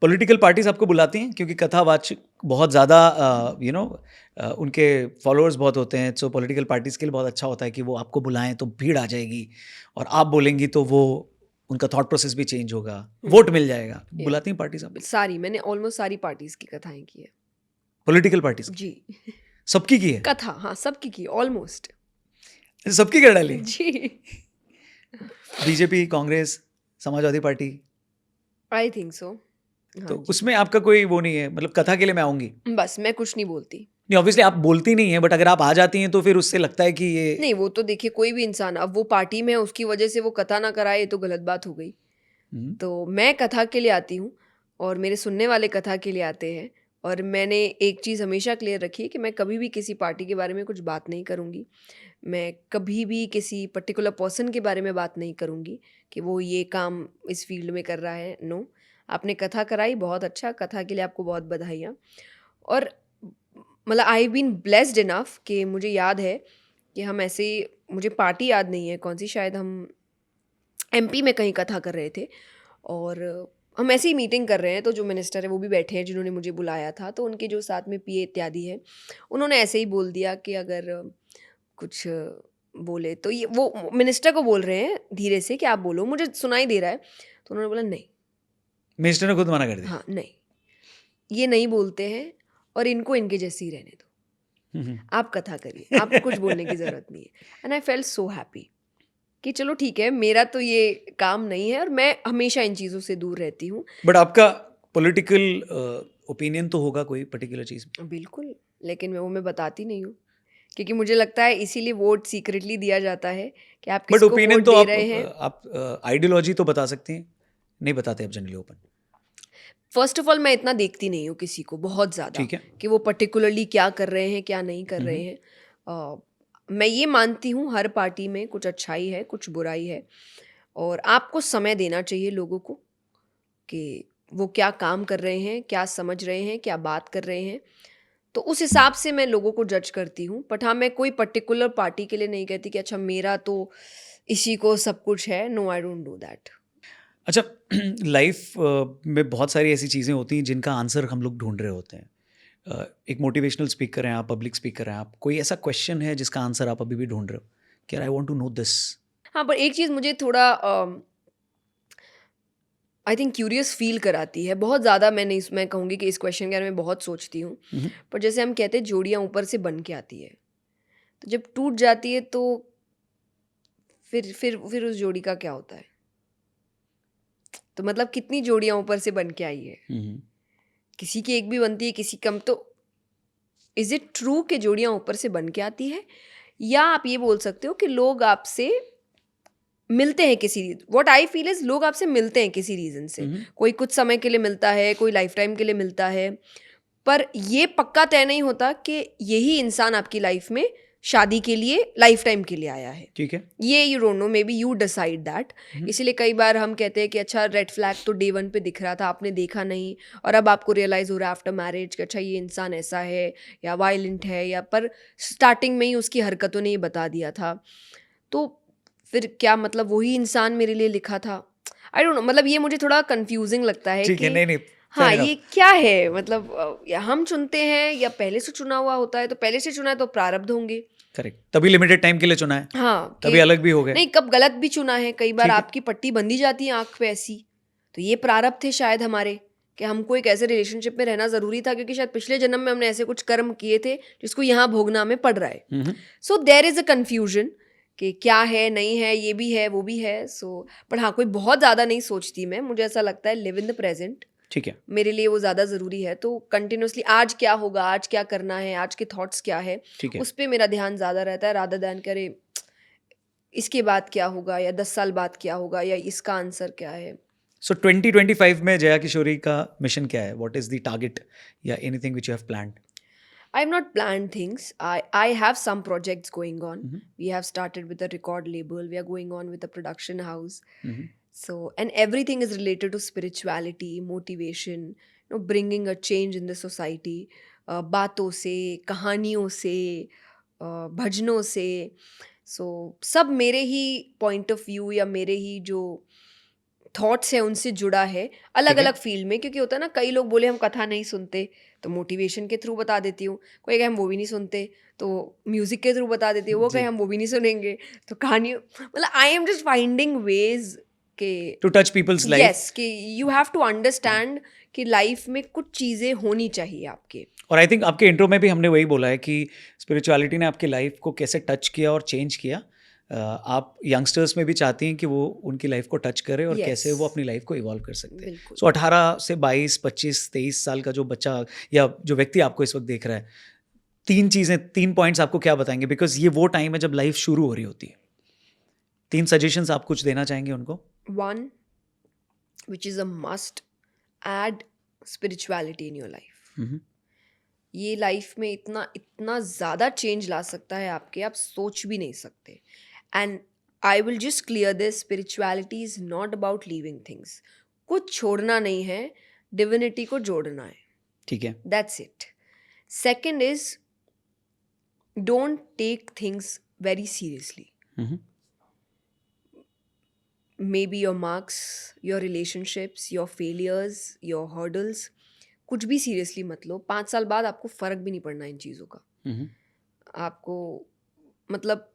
पॉलिटिकल पार्टीज आपको बुलाती हैं क्योंकि कथावाचक बहुत ज़्यादा उनके फॉलोअर्स बहुत होते हैं, सो पॉलिटिकल पार्टीज के लिए बहुत अच्छा होता है कि वो आपको बुलाएं तो भीड़ आ जाएगी और आप बोलेंगी तो वो उनका थॉट प्रोसेस भी चेंज होगा, वोट मिल जाएगा। बुलाती हैं पार्टीज आप?
सारी, मैंने ऑलमोस्ट सारी पार्टीज की कथाएं की है।
पॉलिटिकल पार्टीज
जी,
सबकी की है
कथा, हाँ सबकी की, ऑलमोस्ट
सबकी कर डाली?
जी।
BJP, Congress, Samajwadi party?
I think so.
तो उसमें आपका कोई वो नहीं है, मतलब कथा के लिए मैं आऊंगी
बस मैं कुछ नहीं बोलती।
नहीं, ऑब्वियसली आप बोलती नहीं है, बट अगर आप आ जाती हैं तो फिर उससे लगता है कि ये
नहीं, वो तो देखिए कोई भी इंसान, अब वो पार्टी में है उसकी वजह से वो कथा ना कराए, ये तो गलत बात हो गई। तो मैं कथा के लिए आती हूँ और मेरे सुनने वाले कथा के लिए आते हैं। और मैंने एक चीज़ हमेशा क्लियर रखी है कि मैं कभी भी किसी पार्टी के बारे में कुछ बात नहीं करूँगी। मैं कभी भी किसी पर्टिकुलर पर्सन के बारे में बात नहीं करूँगी कि वो ये काम इस फील्ड में कर रहा है। नो, आपने कथा कराई, बहुत अच्छा, कथा के लिए आपको बहुत बधाइयाँ। और मतलब आई बीन ब्लेस्ड इनफ कि मुझे याद है कि हम ऐसे, मुझे पार्टी याद नहीं है कौन सी, शायद हम एमपी में कहीं कथा कर रहे थे और हम ऐसे ही मीटिंग कर रहे हैं, तो जो मिनिस्टर है वो भी बैठे हैं जिन्होंने मुझे बुलाया था, तो उनके जो साथ में पीए इत्यादि है, उन्होंने ऐसे ही बोल दिया कि अगर कुछ बोले तो, ये वो मिनिस्टर को बोल रहे हैं धीरे से कि आप बोलो, मुझे सुनाई दे रहा है, तो उन्होंने बोला नहीं,
मिनिस्टर ने खुद मना कर दिया।
हाँ नहीं, ये नहीं बोलते हैं और इनको इनके जैसे ही रहने दो, आप कथा करिए, आपको कुछ बोलने की ज़रूरत नहीं है। And I felt so happy कि चलो ठीक है, मेरा तो ये काम नहीं है और मैं हमेशा इन चीज़ों से दूर रहती हूँ।
बट आपका पॉलिटिकल ओपिनियन तो होगा कोई पर्टिकुलर चीज़ में?
बिल्कुल, लेकिन मैं बताती नहीं हूँ क्योंकि मुझे लगता है इसीलिए वोट सीक्रेटली दिया जाता है कि आप
बट
किसको
ओपिनियन
वोट
तो
दे रहे हैं।
आप आइडियोलॉजी तो बता सकते हैं, नहीं बताते आप generally open?
First of all मैं इतना देखती नहीं हूँ किसी को बहुत ज़्यादा
ठीक है।
कि वो पर्टिकुलरली क्या कर रहे हैं क्या नहीं कर रहे हैं। मैं ये मानती हूँ हर पार्टी में कुछ अच्छाई है, कुछ बुराई है, और आपको समय देना चाहिए लोगों को कि वो क्या काम कर रहे हैं, क्या समझ रहे हैं, क्या बात कर रहे हैं, तो उस हिसाब से मैं लोगों को जज करती हूँ। बट हाँ, मैं कोई पर्टिकुलर पार्टी के लिए नहीं कहती कि अच्छा मेरा तो इसी को सब कुछ है। No, I don't do that.
अच्छा, लाइफ में बहुत सारी ऐसी चीज़ें होती हैं जिनका आंसर हम लोग ढूंढ रहे होते हैं। एक मोटिवेशनल स्पीकर हैं आप, पब्लिक स्पीकर हैं आप, कोई ऐसा क्वेश्चन है जिसका आंसर आप अभी भी ढूंढ रहे हो कि I want to know this?
हाँ, पर एक चीज़ मुझे थोड़ा आई थिंक क्यूरियस फील कराती है बहुत ज़्यादा। मैं कहूँगी कि इस क्वेश्चन के बारे में बहुत सोचती हूँ। पर जैसे हम कहते हैं जोड़ियाँ ऊपर से बन के आती है, तो जब टूट जाती है तो फिर उस जोड़ी का क्या होता है? तो मतलब कितनी जोड़ियाँ ऊपर से बन के आई है? किसी की एक भी बनती है, किसी कम। तो इज़ इट ट्रू कि जोड़ियाँ ऊपर से बन के आती है, या आप ये बोल सकते हो कि लोग आपसे मिलते हैं किसी, व्हाट आई फील इज लोग आपसे मिलते हैं किसी रीज़न से। कोई कुछ समय के लिए मिलता है, कोई लाइफ टाइम के लिए मिलता है, पर ये पक्का तय नहीं होता कि यही इंसान आपकी लाइफ में शादी के लिए लाइफ टाइम के लिए आया है।
ठीक है।
ये you don't know, may be you decide that. इसीलिए कई बार हम कहते हैं कि अच्छा रेड फ्लैग तो डे 1 पे दिख रहा था, आपने देखा नहीं, और अब आपको रियलाइज़ हो रहा है आफ्टर मैरिज कि अच्छा ये इंसान ऐसा है या वायलेंट है, या पर स्टार्टिंग में ही उसकी हरकतों ने ये बता दिया था। तो फिर क्या मतलब वही इंसान मेरे लिए लिखा था? आई डोंट नो, मतलब ये मुझे थोड़ा कंफ्यूजिंग लगता है
ठीक है,
कि
नहीं
हाँ,
fair enough।
ये क्या है? मतलब या हम चुनते हैं या पहले से चुना हुआ होता है, तो पहले से चुना है तो प्रारब्ध होंगे।
करेक्ट, तभी लिमिटेड टाइम के लिए चुना है,
हाँ,
तभी अलग भी हो गए।
नहीं, कब गलत भी चुना है, कई बार
ठीक है।
आपकी पट्टी बंधी जाती है आँख पे ऐसी, तो ये प्रारब्ध थे शायद हमारे कि हमको एक ऐसे रिलेशनशिप में रहना ज़रूरी था क्योंकि शायद पिछले जन्म में हमने ऐसे कुछ कर्म किए थे जिसको यहाँ भोगना हमें पड़ रहा है। So there is a confusion कि क्या है, नहीं है, ये भी है, वो भी है। सो पर हाँ, कोई बहुत ज़्यादा नहीं सोचती मैं, मुझे ऐसा लगता है लिव इन द प्रेजेंट,
ठीक है।
मेरे लिए वो ज़्यादा ज़रूरी है। तो कंटिन्यूअसली आज क्या होगा, आज क्या करना है, आज के थॉट्स क्या है,
ठीक है।
उस पे मेरा ध्यान ज़्यादा रहता है, रादर दैन करे इसके बाद क्या होगा या 10 साल बाद क्या होगा या इसका आंसर क्या है।
सो 2025 में जया किशोरी का मिशन क्या है? व्हाट इज द टारगेट या anything which you have planned?
I have not planned things. I have some projects going on. We have started with a record label. We are going on with a production house. So, and everything is related to spirituality, motivation, bringing a change in the society. बातों से, कहानियों से, भजनों से. So, सब मेरे ही point of view या मेरे ही जो थॉट्स है उनसे जुड़ा है, अलग अलग फील्ड में। क्योंकि होता है ना, कई लोग बोले हम कथा नहीं सुनते तो मोटिवेशन के थ्रू बता देती हूँ, कोई कहे हम वो भी नहीं सुनते तो म्यूजिक के थ्रू बता देती हूँ, वो कहे हम वो भी नहीं सुनेंगे तो कहानी। मतलब I am just finding ways के
to touch people's life.
Yes, कि यू हैव टू अंडरस्टैंड कि लाइफ में कुछ चीज़ें होनी चाहिए आपके।
और आई थिंक आपके इंट्रो में भी हमने वही बोला है कि स्पिरिचुअलिटी ने आपकी लाइफ को कैसे टच किया और चेंज किया। आप यंगस्टर्स में भी चाहती हैं कि वो उनकी लाइफ को टच करे और
Yes.
कैसे वो अपनी लाइफ को इवॉल्व कर सकते हैं।
बिल्कुल।
सो 18 से 22, 25, 23 साल का जो बच्चा या जो व्यक्ति आपको इस वक्त देख रहा है, 3 पॉइंट्स आपको क्या बताएंगे? बिकॉज ये वो टाइम है जब लाइफ शुरू हो रही होती है। 3 सजेशंस आप कुछ देना चाहेंगे उनको?
One, which is a must, add spirituality in your life. ये लाइफ में इतना इतना ज़्यादा चेंज ला सकता है आपके, आप सोच भी नहीं सकते. And I will just clear this, spirituality is not about leaving things. कुछ छोड़ना नहीं है, डिविनिटी को जोड़ना है.
ठीक है.
That's it. Second is, don't take things very seriously. Maybe your marks, your relationships, your failures, your hurdles, कुछ भी सीरियसली मत लो. 5 साल बाद आपको फ़र्क भी नहीं पड़ना इन चीज़ों का. आपको मतलब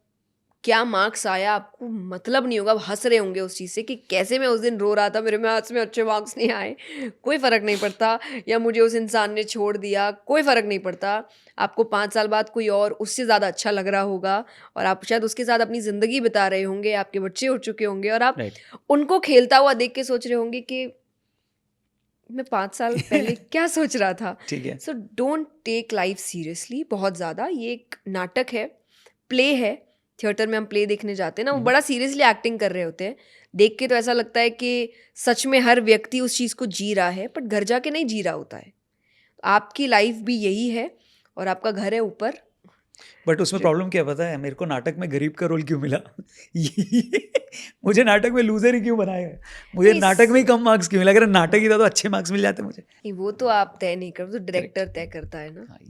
क्या मार्क्स आया आपको मतलब नहीं होगा. आप हंस रहे होंगे उस चीज़ से कि कैसे मैं उस दिन रो रहा था, मेरे मैथ्स में अच्छे मार्क्स नहीं आए. कोई फ़र्क नहीं पड़ता. या मुझे उस इंसान ने छोड़ दिया, कोई फ़र्क नहीं पड़ता. आपको 5 साल बाद कोई और उससे ज़्यादा अच्छा लग रहा होगा और आप शायद उसके साथ अपनी ज़िंदगी बिता रहे होंगे. आपके बच्चे हो चुके होंगे और आप उनको खेलता हुआ देख के सोच रहे होंगे कि मैं 5 साल पहले क्या सोच रहा था.
ठीक है.
So don't take life seriously बहुत ज़्यादा. ये एक नाटक है, प्ले है. थिएटर में हम प्ले देखने जाते हैं ना, वो बड़ा सीरियसली एक्टिंग कर रहे होते हैं. देख के तो ऐसा लगता है कि सच में हर व्यक्ति उस चीज़ को जी रहा है, बट घर जाके नहीं जी रहा होता है. आपकी लाइफ भी यही है और आपका घर है ऊपर.
बट उसमें प्रॉब्लम क्या पता है, मेरे को नाटक में गरीब का रोल क्यों मिला? मुझे नाटक में लूजर ही क्यों बनाया है? मुझे नाटक में ही कम मार्क्स क्यों मिला? अगर नाटक ही था तो अच्छे मार्क्स मिल जाते मुझे.
वो तो आप तय नहीं कर, तो डायरेक्टर तय करता है ना.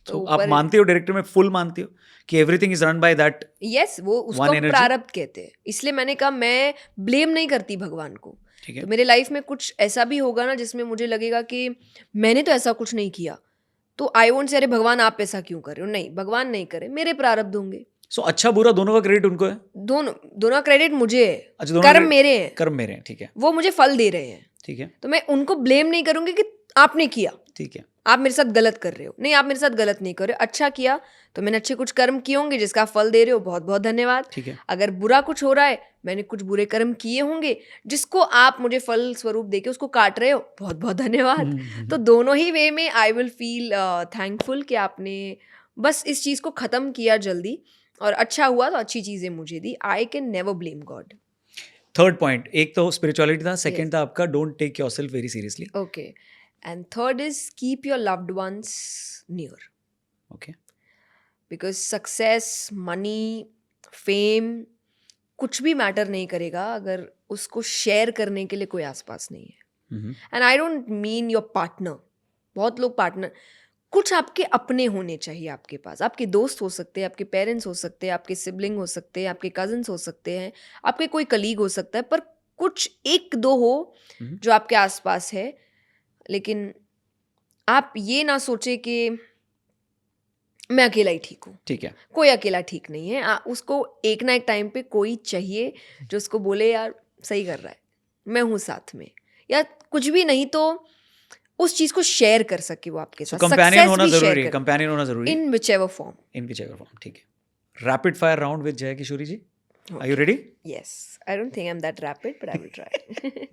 तो आप मानते हो डायरेक्टर में, फुल मानते हो कि everything is run by that?
Yes, वो उसको प्रारब्ध कहते हैं. इसलिए मैंने कहा मैं ब्लेम नहीं करती भगवान को. तो मेरे लाइफ में कुछ ऐसा भी होगा ना जिसमें मुझे लगेगा कि मैंने तो ऐसा कुछ नहीं किया, तो आई वोंट से अरे भगवान आप ऐसा क्यों कर रहे हो. नहीं, भगवान नहीं करे, मेरे प्रारब्ध होंगे.
सो अच्छा बुरा दोनों का क्रेडिट उनको है?
दोनों क्रेडिट मुझे है.
अच्छा,
कर्म मेरे हैं.
कर्म मेरे हैं, ठीक है.
वो मुझे फल दे रहे हैं.
ठीक है.
तो मैं उनको ब्लेम नहीं करूंगी कि आपने किया.
ठीक है.
आप मेरे साथ गलत कर रहे हो. नहीं, आप मेरे साथ गलत नहीं कर रहे हो. अच्छा किया तो मैंने अच्छे कुछ कर्म किए होंगे जिसका आप फल दे रहे हो, बहुत बहुत धन्यवाद.
ठीक है.
अगर बुरा कुछ हो रहा है, मैंने कुछ बुरे कर्म किए होंगे जिसको आप मुझे फल स्वरूप देके उसको काट रहे हो, बहुत बहुत धन्यवाद. तो दोनों ही वे में आई विल फील थैंकफुल कि आपने बस इस चीज़ को ख़त्म किया जल्दी और अच्छा हुआ तो अच्छी चीज़ें मुझे दी. I can never blame God.
Third point, एक तो स्पिरिचुअलिटी था, सेकंड था आपका don't take yourself very seriously.
Okay. And third is keep your loved ones near.
Okay.
Because success, money, fame कुछ भी मैटर नहीं करेगा अगर उसको शेयर करने के लिए कोई आसपास नहीं है. And I don't mean your partner. बहुत लोग पार्टनर, कुछ आपके अपने होने चाहिए आपके पास. आपके दोस्त हो सकते हैं, आपके पेरेंट्स हो सकते हैं, आपके सिबलिंग हो सकते हैं, आपके कजन्स हो सकते हैं, आपके कोई कलीग हो सकता है, पर कुछ एक दो हो जो आपके आसपास है. लेकिन आप ये ना सोचे कि मैं अकेला ही ठीक हूँ.
ठीक है.
कोई अकेला ठीक नहीं है. उसको एक ना एक टाइम पे कोई चाहिए जो उसको बोले यार सही कर रहा है, मैं हूँ साथ में. या कुछ भी नहीं तो उस चीज को शेयर कर सके वो आपके साथ.
कंपेनियन होना जरूरी है. कंपेनियन होना जरूरी है.
In whichever form.
In whichever form. ठीक है. Rapid fire round with Jaya Kishori ji. Are you ready?
Yes. I don't think I am that rapid but I will try.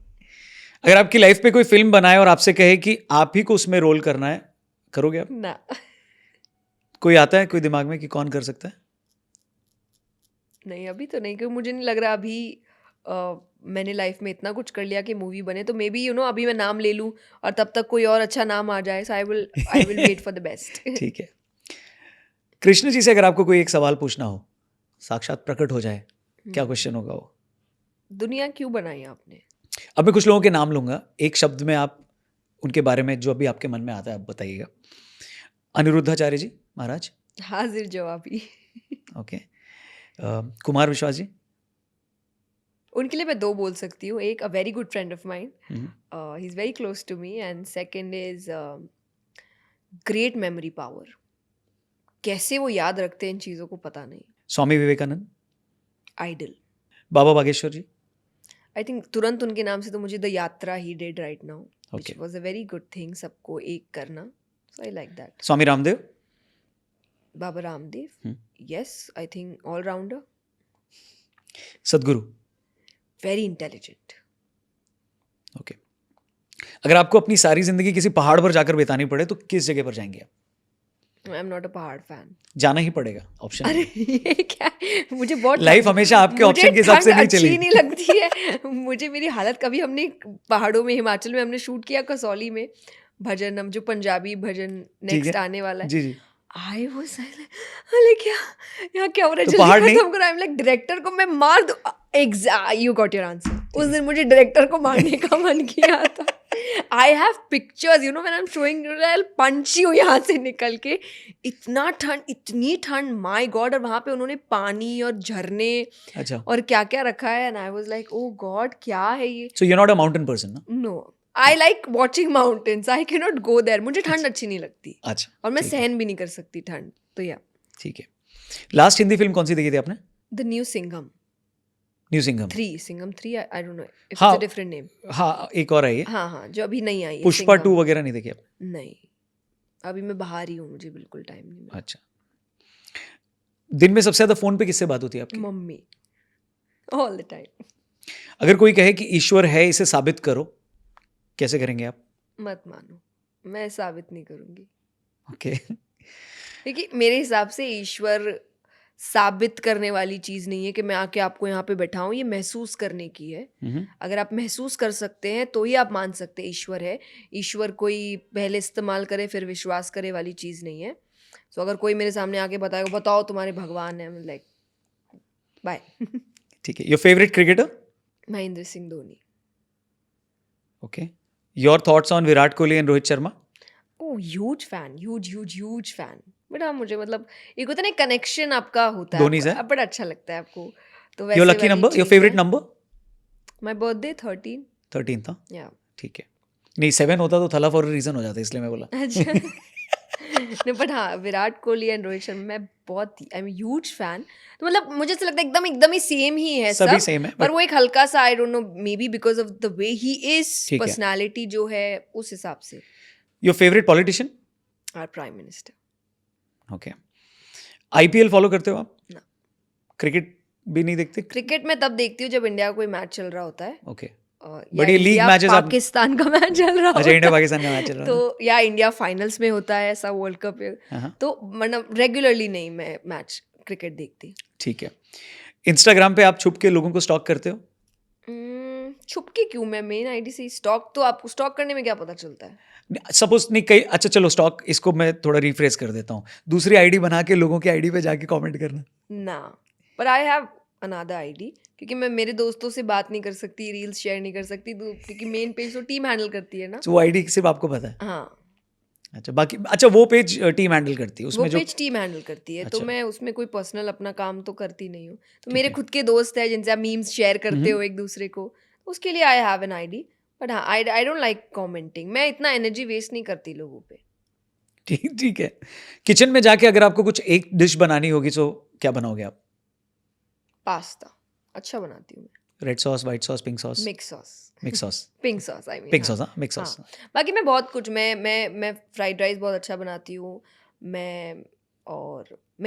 अगर आपकी लाइफ पे कोई फिल्म बनाए और आपसे कहे कि आप ही को उसमें रोल करना है, करोगे आप?
ना.
कोई आता है कोई दिमाग में कि कौन कर सकता है?
नहीं, अभी तो नहीं, क्योंकि मुझे नहीं लग रहा अभी मैंने लाइफ में इतना कुछ कर लिया कि मूवी बने. तो मे बी अभी मैं नाम ले लूं और तब तक कोई और अच्छा नाम आ जाए. So I will wait for the best.
ठीक है. कृष्ण जी से अगर आपको कोई एक सवाल पूछना हो, साक्षात प्रकट हो जाए, क्या क्वेश्चन होगा वो?
दुनिया क्यों बनाई आपने?
अब मैं कुछ लोगों के नाम लूंगा, एक शब्द में आप उनके बारे में जो अभी आपके मन में आता है आप बताइएगा. अनिरुद्धाचार्य जी महाराज.
हाजिर जवाबी.
ओके. कुमार विश्वास जी.
उनके लिए मैं 2 बोल सकती हूँ. एक, a very good friend of mine, he is very close to me. And second is great memory power. कैसे वो याद रखते हैं इन चीज़ों को पता नहीं.
Swami Vivekananda.
Idol.
Baba Bageshwar ji.
I think तुरंत उनके नाम से तो मुझे द यात्रा ही did right now, which
Okay.
Was a very good thing, सबको एक करना. So I like that.
Swami Ramdev.
Baba Ramdev. Yes, I think all rounder.
Sadhguru.
Very intelligent.
Okay. अगर आपको अपनी सारी जिंदगी किसी पहाड़ पर जाकर बितानी पड़े तो किस जगह पर जाएंगे आप?
आई एम नॉट अ पहाड़ फैन.
जाना ही पड़ेगा, ऑप्शन.
अरे ये क्या है? मुझे बहुत
लाइफ हमेशा आपके ऑप्शन के हिसाब से नहीं चलेगी.
अच्छी नहीं लगती है मुझे. मेरी हालत, कभी हमने पहाड़ों में हिमाचल में हमने शूट किया कसौली में, भजन, हम जो पंजाबी भजन नेक्स्ट आने वाला है,
जी जी
आई वाज अरे क्या यहाँ क्या हो रहा है,
तो
जल्दी
पहाड़ नहीं?
खत्म करो। आई एम लाइक डायरेक्टर को मैं मार दूं। You got your answer. उस दिन मुझे डायरेक्टर को मारने का मन किया था। I have pictures, you know, when I am showing, I will punch you यहाँ से निकल के। इतना ठंड, इतनी ठंड, माय गॉड। और वहाँ पे उन्होंने पानी और झरने
अच्छा
और क्या क्या रखा है, and I was like oh God क्या है ये।
So you are not a mountain person ना?
No, I like watching mountains, I can not go there. मुझे ठंड अच्छी नहीं लगती
अच्छा
और मैं
ठीक है,
सहन भी नहीं कर सकती ठंड, तो या।
ठीक है। लास्ट हिंदी फिल्म कौन सी देखी थी आपने?
The new Singham
new Singham
3, Singham 3, I don't know if it's
हाँ
अ डिफरेंट नेम।
हाँ, एक और है ये
हाँ हाँ, जो अभी नहीं आई है,
पुष्पा
सिंघम।
2 वगैरह नहीं देखी आपने?
नहीं, अभी मैं बाहर ही हूँ, मुझे बिल्कुल टाइम नहीं मिला।
अच्छा। दिन में सबसे ज्यादा फोन पे किससे बात होती है आपकी?
Mummy, all the time.
अगर कोई कहे कि ईश्वर है, इसे साबित करो, कैसे करेंगे आप?
मत मानो, मैं साबित नहीं करूँगी,
ओके
क्योंकि मेरे हिसाब से ईश्वर साबित करने वाली चीज़ नहीं है कि मैं आके आपको यहाँ पे बैठाऊँ, ये महसूस करने की है। अगर आप महसूस कर सकते हैं तो ही आप मान सकते हैं ईश्वर है। ईश्वर कोई पहले इस्तेमाल करे फिर विश्वास करे वाली चीज़ नहीं है। सो अगर कोई मेरे सामने आके बताएगा बताओ तुम्हारे भगवान है, लाइक बाय।
ठीक है। Your favourite cricketer?
Mahendra Singh Dhoni.
Okay. Your thoughts on Virat Kohli and Rohit Sharma?
Oh, huge fan, huge fan. But हाँ, मुझे मतलब एक होता है ना कनेक्शन आपका होता है,
धोनी से?
बड़ा अच्छा लगता है आपको, तो
योर
वैसे
लकी
वाली
नंबर, योर
चीज़
फेवरेट
है।
नंबर?
My birthday 13।
13 था?
या
ठीक है। नहीं 7 होता तो थला फॉर रीजन हो जाता, इसलिए मैं बोला।
अच्छा। नहीं, बट हाँ, विराट कोहली एंड रोहित शर्मा मैं बहुत, आई एम ह्यूज फैन। तो मतलब मुझे ऐसा लगता है एकदम ही सेम ही है
सभी
सब,
सेम है
पर
but
वो एक हल्का सा, I don't know, maybe because of the way he is,
ठीक है।
पर्सनालिटी जो है उस हिसाब से।
Your favourite politician?
Our prime minister.
Okay. IPL follow करते हो आप?
ना।
क्रिकेट भी नहीं देखते?
क्रिकेट में तब देखती हूँ जब इंडिया का कोई मैच चल रहा होता है,
ओके।
या
बट ये लीग
इंडिया
मैचेस आप?
पाकिस्तान का मैच चल रहा
अच्छा,
होता
इंडिया
है,
पाकिस्तान का मैच चल रहा
तो या इंडिया फाइनल्स में होता है ऐसा वर्ल्ड कप,
हाँ,
तो मतलब रेगुलरली नहीं मैं मैच क्रिकेट देखती।
ठीक है। इंस्टाग्राम पे आप छुप के लोगों को स्टॉक करते हो?
छुप के क्यों, मैं मेन आईडी से स्टॉक, तो आपको स्टॉक करने में क्या पता चलता है?
सपोज नहीं कई, अच्छा चलो स्टॉक, इसको मैं थोड़ा रिफ्रेश कर देता हूँ, दूसरी आईडी बना के लोगों की आईडी पे जाके कमेंट करना?
ना, पर आई हैव अनदर आईडी, क्योंकि मैं मेरे दोस्तों से बात नहीं कर सकती, रील्स शेयर नहीं कर सकती, क्योंकि मेन पेज तो टीम हैंडल करती है ना।
तो वो आईडी सिर्फ आपको पता है?
हाँ,
अच्छा, बाकी अच्छा वो पेज टीम हैंडल करती है
वो
उसमें जो?
पेज टीम हैंडल करती है, तो
अच्छा।
मैं उसमें कोई पर्सनल अपना काम तो करती नहीं हूँ। तो
ठीक
मेरे
है।
खुद के दोस्त हैं जिनसे आप मीम्स शेयर करते हो एक दूसरे को, उसके लिए I have an ID. But हाँ, आई डोंट लाइक कमेंटिंग, मैं इतना एनर्जी वेस्ट नहीं करती लोगों पे।
ठीक ठीक है। किचन में जाके अगर आपको कुछ एक डिश बनानी होगी तो क्या बनाओगे आप?
पास्ता अच्छा बनाती हूँ मैं।
Red sauce, white sauce, pink sauce?
Mix sauce.
Mix sauce.
Pink sauce, I mean.
Pink sauce, हाँ मिक्स सॉस।
बाकी मैं बहुत कुछ, मैं फ्राइड राइस बहुत अच्छा बनाती हूँ, मैं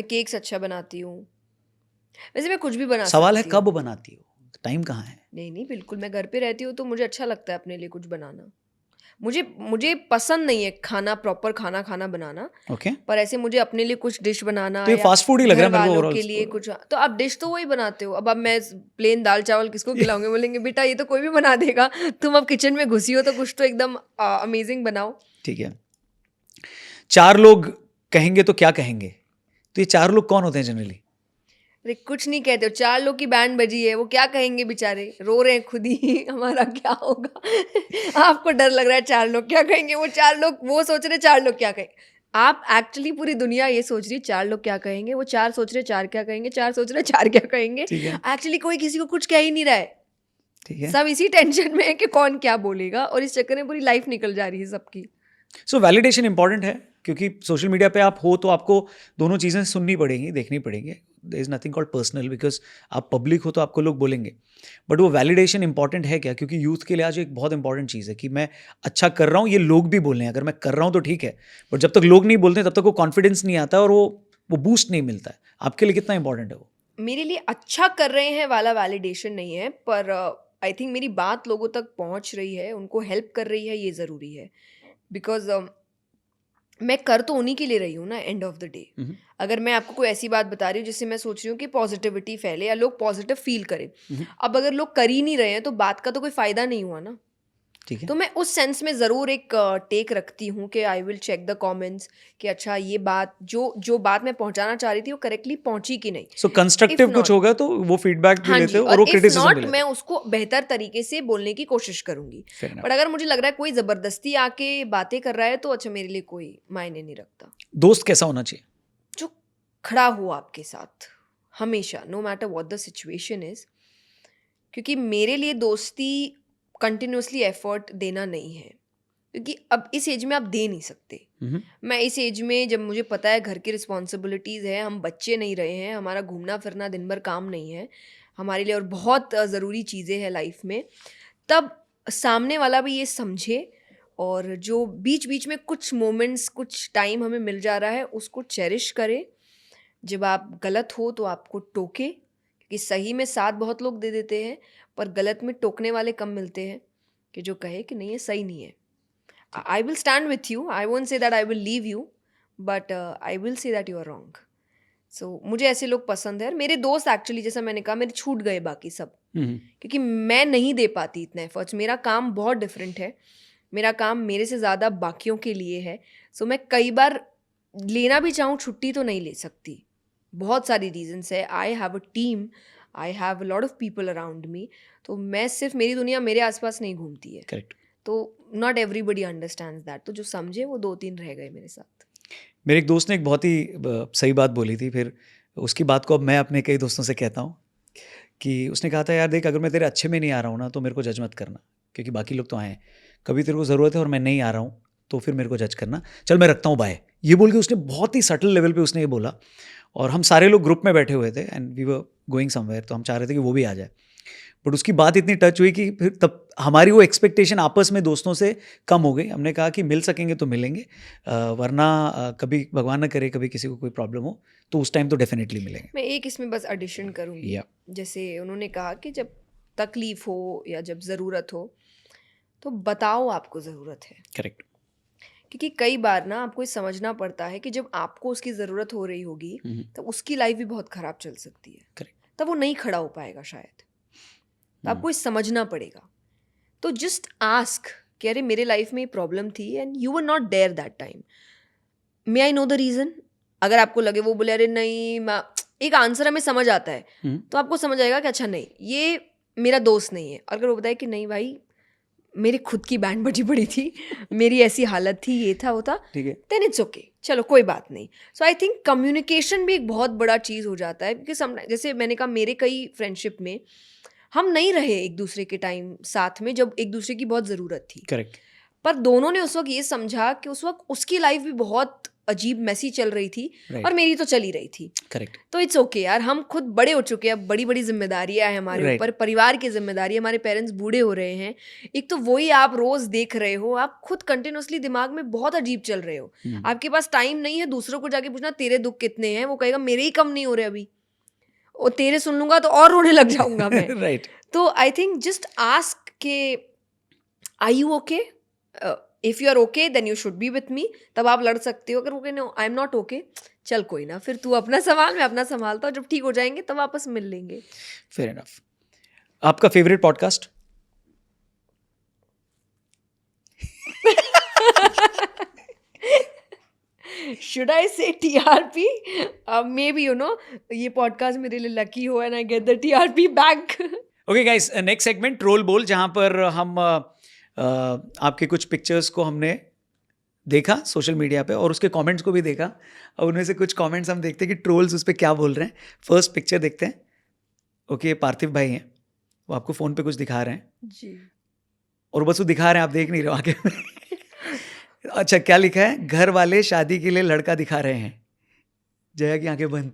केक्स अच्छा बनाती हूँ। वैसे मैं कुछ भी बना
सवाल है
सकती हूँ।
कब बनाती हो, टाइम कहाँ है?
नहीं बिल्कुल, मैं घर पे रहती हूँ तो मुझे अच्छा लगता है अपने लिए कुछ बनाना। मुझे पसंद नहीं है खाना, प्रॉपर खाना बनाना,
ओके।
पर ऐसे मुझे अपने लिए कुछ डिश बनाना
तो ये
या
फास्ट फूड ही लग रहा है
घर
मेरे को
वालों
ओवरऑल।
के लिए कुछ, तो आप डिश तो वही बनाते हो। अब मैं प्लेन दाल चावल किसको खिलाऊंगे, बोलेंगे बेटा ये तो कोई भी बना देगा, तुम अब किचन में घुसी हो तो कुछ तो एकदम अमेजिंग बनाओ।
ठीक है। 4 लोग कहेंगे तो क्या कहेंगे? तो ये 4 लोग कौन होते हैं जनरली?
अरे कुछ नहीं कहते हो, 4 लोग की बैंड बजी है, वो क्या कहेंगे बेचारे, रो रहे हैं खुद ही, हमारा क्या होगा। आपको डर लग रहा है 4 लोग क्या कहेंगे, वो 4 लोग वो सोच रहे 4 लोग क्या कहेंगे। आप एक्चुअली पूरी दुनिया ये सोच रही 4 लोग क्या कहेंगे, वो 4 सोच रहे 4 क्या कहेंगे, 4 सोच रहे 4 क्या कहेंगे।
ठीक है।
एक्चुअली कोई किसी को कुछ कह ही नहीं रहा है,
ठीक है।
सब इसी टेंशन में है कि कौन क्या बोलेगा, और इस चक्कर में पूरी लाइफ निकल जा रही है सबकी।
सो वैलिडेशन इंपॉर्टेंट है, क्योंकि सोशल मीडिया पे आप हो तो आपको दोनों चीज़ें सुननी पड़ेंगी, देखनी पड़ेंगी। There is nothing called personal, because आप पब्लिक हो तो आपको लोग बोलेंगे। बट वो वैलिडेशन इंपॉर्टेंट है क्या? क्योंकि यूथ के लिए आज एक बहुत इंपॉर्टेंट चीज़ है कि मैं अच्छा कर रहा हूँ, ये लोग भी बोल रहे हैं। अगर मैं कर रहा हूँ तो ठीक है, बट जब तक लोग नहीं बोलते तब तक वो कॉन्फिडेंस नहीं आता और वो बूस्ट नहीं मिलता है। आपके लिए कितना इंपॉर्टेंट है वो?
मेरे लिए अच्छा कर रहे हैं वाला वैलिडेशन नहीं है, पर आई थिंक मेरी बात लोगों तक पहुंच रही है, उनको हेल्प कर रही है, ये ज़रूरी है। बिकॉज मैं कर तो उन्हीं के लिए रही हूँ ना, एंड ऑफ द डे। अगर मैं आपको कोई ऐसी बात बता रही हूँ जिससे मैं सोच रही हूँ कि पॉजिटिविटी फैले या लोग पॉजिटिव फील करें, अब अगर लोग कर ही नहीं रहे हैं तो बात का तो कोई फ़ायदा नहीं हुआ ना।
ठीक है।
तो मैं उस सेंस में ज़रूर एक टेक रखती हूँ कि I will check the comments कि अच्छा ये बात जो बात मैं पहुँचाना चाह रही थी वो करेक्टली पहुँची कि नहीं।
सो कंस्ट्रक्टिव कुछ होगा तो वो फीडबैक भी
हाँ
लेते
जी,
हो और
और
वो
इफ
क्रिटिसिज्म भी
नॉट
लेते
मैं
हो।
उसको बेहतर तरीके से बोलने की कोशिश करूंगी।
Fair enough.
बट अगर मुझे लग रहा है कोई ज़बरदस्ती आके बातें कर रहा है तो अच्छा मेरे लिए कोई मायने नहीं रखता।
दोस्त कैसा होना चाहिए?
जो खड़ा हो आपके साथ हमेशा, no matter what the situation is. क्योंकि मेरे लिए दोस्ती कंटिन्यूसली एफर्ट देना नहीं है, क्योंकि अब इस एज में आप दे नहीं सकते। मैं इस एज में जब मुझे पता है घर की रिस्पॉन्सिबिलिटीज़ है, हम बच्चे नहीं रहे हैं, हमारा घूमना फिरना दिन भर काम नहीं है हमारे लिए और बहुत ज़रूरी चीज़ें हैं लाइफ में, तब सामने वाला भी ये समझे और जो बीच बीच में कुछ मोमेंट्स कुछ टाइम हमें मिल जा रहा है उसको चेरिश करे। जब आप गलत हो तो आपको टोके, क्योंकि सही में साथ बहुत लोग दे देते हैं पर गलत में टोकने वाले कम मिलते हैं कि जो कहे कि नहीं ये सही नहीं है। I will stand with you. I won't say that I will leave you, but I will say that you are wrong. So मुझे ऐसे लोग पसंद है। और मेरे दोस्त एक्चुअली जैसा मैंने कहा मेरे छूट गए बाकी सब, क्योंकि मैं नहीं दे पाती इतने एफर्ट्स। मेरा काम बहुत डिफरेंट है, मेरा काम मेरे से ज़्यादा बाकियों के लिए है। सो मैं कई बार लेना भी चाहूँ छुट्टी तो नहीं ले सकती, बहुत सारी रीजंस है। I have a team, I have a lot of people around me, तो मैं सिर्फ मेरी दुनिया मेरे आसपास नहीं घूमती है।
करेक्ट।
तो नॉट एवरीबडी अंडरस्टैंड्स दैट। तो जो समझे वो 2-3 रह गए मेरे साथ।
मेरे एक दोस्त ने एक बहुत ही सही बात बोली थी, फिर उसकी बात को अब मैं अपने कई दोस्तों से कहता हूँ कि उसने कहा था यार देख, अगर मैं तेरे अच्छे में नहीं आ रहा हूँ ना तो मेरे को जज मत करना, क्योंकि बाकी लोग तो आए हैं। कभी तेरे को ज़रूरत है और मैं नहीं आ रहा हूँ तो फिर मेरे को जज करना, चल मैं रखता हूँ बाय। ये बोल के उसने बहुत ही सटल लेवल पे उसने ये बोला, और हम सारे लोग ग्रुप में बैठे हुए थे and we were going somewhere, तो हम चाह रहे थे कि वो भी आ जाए। बट उसकी बात इतनी टच हुई कि फिर तब हमारी वो एक्सपेक्टेशन आपस में दोस्तों से कम हो गई। हमने कहा कि मिल सकेंगे तो मिलेंगे, वरना कभी भगवान न करे कभी किसी को कोई प्रॉब्लम हो तो उस टाइम तो डेफिनेटली मिलेंगे।
मैं एक इसमें बस एडिशन करूँगी।
Yeah.
जैसे उन्होंने कहा कि जब तकलीफ हो या जब ज़रूरत हो तो बताओ आपको ज़रूरत है।
करेक्ट।
क्योंकि कई बार ना आपको ये समझना पड़ता है कि जब आपको उसकी ज़रूरत हो रही होगी तो उसकी लाइफ भी बहुत ख़राब चल सकती है।
करेक्ट।
तब वो नहीं खड़ा हो पाएगा शायद, तो आपको ये समझना पड़ेगा। तो जस्ट आस्क कि अरे मेरे लाइफ में ये प्रॉब्लम थी and you were not there that time, may I know the reason. अगर आपको लगे वो बोले अरे नहीं मैं, एक आंसर हमें समझ आता है तो आपको समझ आएगा कि अच्छा नहीं ये मेरा दोस्त नहीं है। अगर वो बताए कि नहीं भाई मेरी खुद की बैंड बजी पड़ी थी, मेरी ऐसी हालत थी, ये था वो था,
ठीक है।
देन इट्स ओके, चलो कोई बात नहीं। सो आई थिंक कम्युनिकेशन भी एक बहुत बड़ा चीज़ हो जाता है, क्योंकि जैसे मैंने कहा मेरे कई फ्रेंडशिप में हम नहीं रहे एक दूसरे के टाइम साथ में जब एक दूसरे की बहुत ज़रूरत थी।
करेक्ट।
पर दोनों ने उस वक्त ये समझा कि उस वक्त उसकी लाइफ भी बहुत अजीब मैसी चल रही थी और मेरी तो चल ही रही थी।
करेक्ट।
तो इट्स ओके यार, हम खुद बड़े हो चुके हैं, अब बड़ी बड़ी जिम्मेदारियां हैं हमारे ऊपर, परिवार की जिम्मेदारी, हमारे पेरेंट्स बूढ़े हो रहे हैं। एक तो वही आप रोज देख रहे हो, आप खुद कंटिन्यूसली दिमाग में बहुत अजीब चल रहे हो, आपके पास टाइम नहीं है दूसरों को जाके पूछना तेरे दुख कितने हैं। वो कहेगा मेरे ही कम नहीं हो रहे अभी, और तेरे सुन लूंगा तो और रोने लग जाऊंगा मैं।
राइट।
तो आई थिंक जस्ट आस्क के are you okay, if you are okay then you should be with me. तब आप लड़ सकते हो। अगर वो no I am not okay, चल कोई ना, फिर तू अपना संभाल मैं अपना संभालता हूँ, जब ठीक हो जाएंगे तब वापस मिल लेंगे।
Fair enough. आपका favourite podcast?
Should I say TRP? Maybe ये पॉडकास्ट मेरे लिए लकी हो and I get the TRP back.
Okay guys, next segment troll बोल, जहाँ पर हम आपके कुछ पिक्चर्स को हमने देखा सोशल मीडिया पे और उसके कमेंट्स को भी देखा, और उनमें से कुछ कमेंट्स हम देखते हैं कि ट्रोल्स उस पर क्या बोल रहे हैं। फर्स्ट पिक्चर देखते हैं। ओके, पार्थिव भाई हैं, वो आपको फ़ोन पे कुछ दिखा रहे हैं
जी,
और बस वो दिखा रहे हैं, आप देख नहीं रहे हो आगे में। अच्छा, क्या लिखा है? घर वाले शादी के लिए लड़का दिखा रहे हैं, जया की आंखें बंद।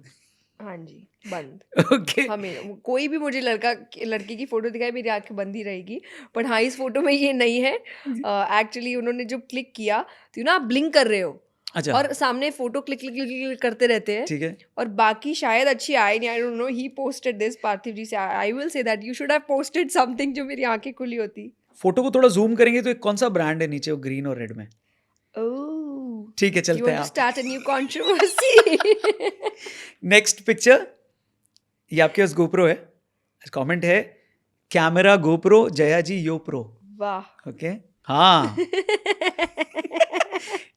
हाँ जी, बंद।
ओके।
हमें कोई भी मुझे लड़की की फोटो दिखाए मेरी आंखें बंद ही रहेगी, बट हाँ इस फोटो में ये नहीं है। एक्चुअली उन्होंने जो क्लिक किया तो आप ब्लिंक कर रहे हो,
अच्छा,
और सामने photo click click click click करते रहते हैं।
ठीक है।
और बाकी शायद अच्छी आए नहीं, I don't know. He posted this, Parthiv ji से I will say that you should have posted something जो मेरी आंखें खुली होती।
फोटो को थोड़ा जूम करेंगे तो एक कौन सा ब्रांड है नीचे, वो ग्रीन और रेड में?
ओह,
ठीक है,
you
चलते
want
हैं
to
आप।
start a new controversy?
Next picture, ये आपके पास गोप्रो है। कमेंट है कैमरा गोप्रो, जया जी यो प्रो।
वाह
ओके हाँ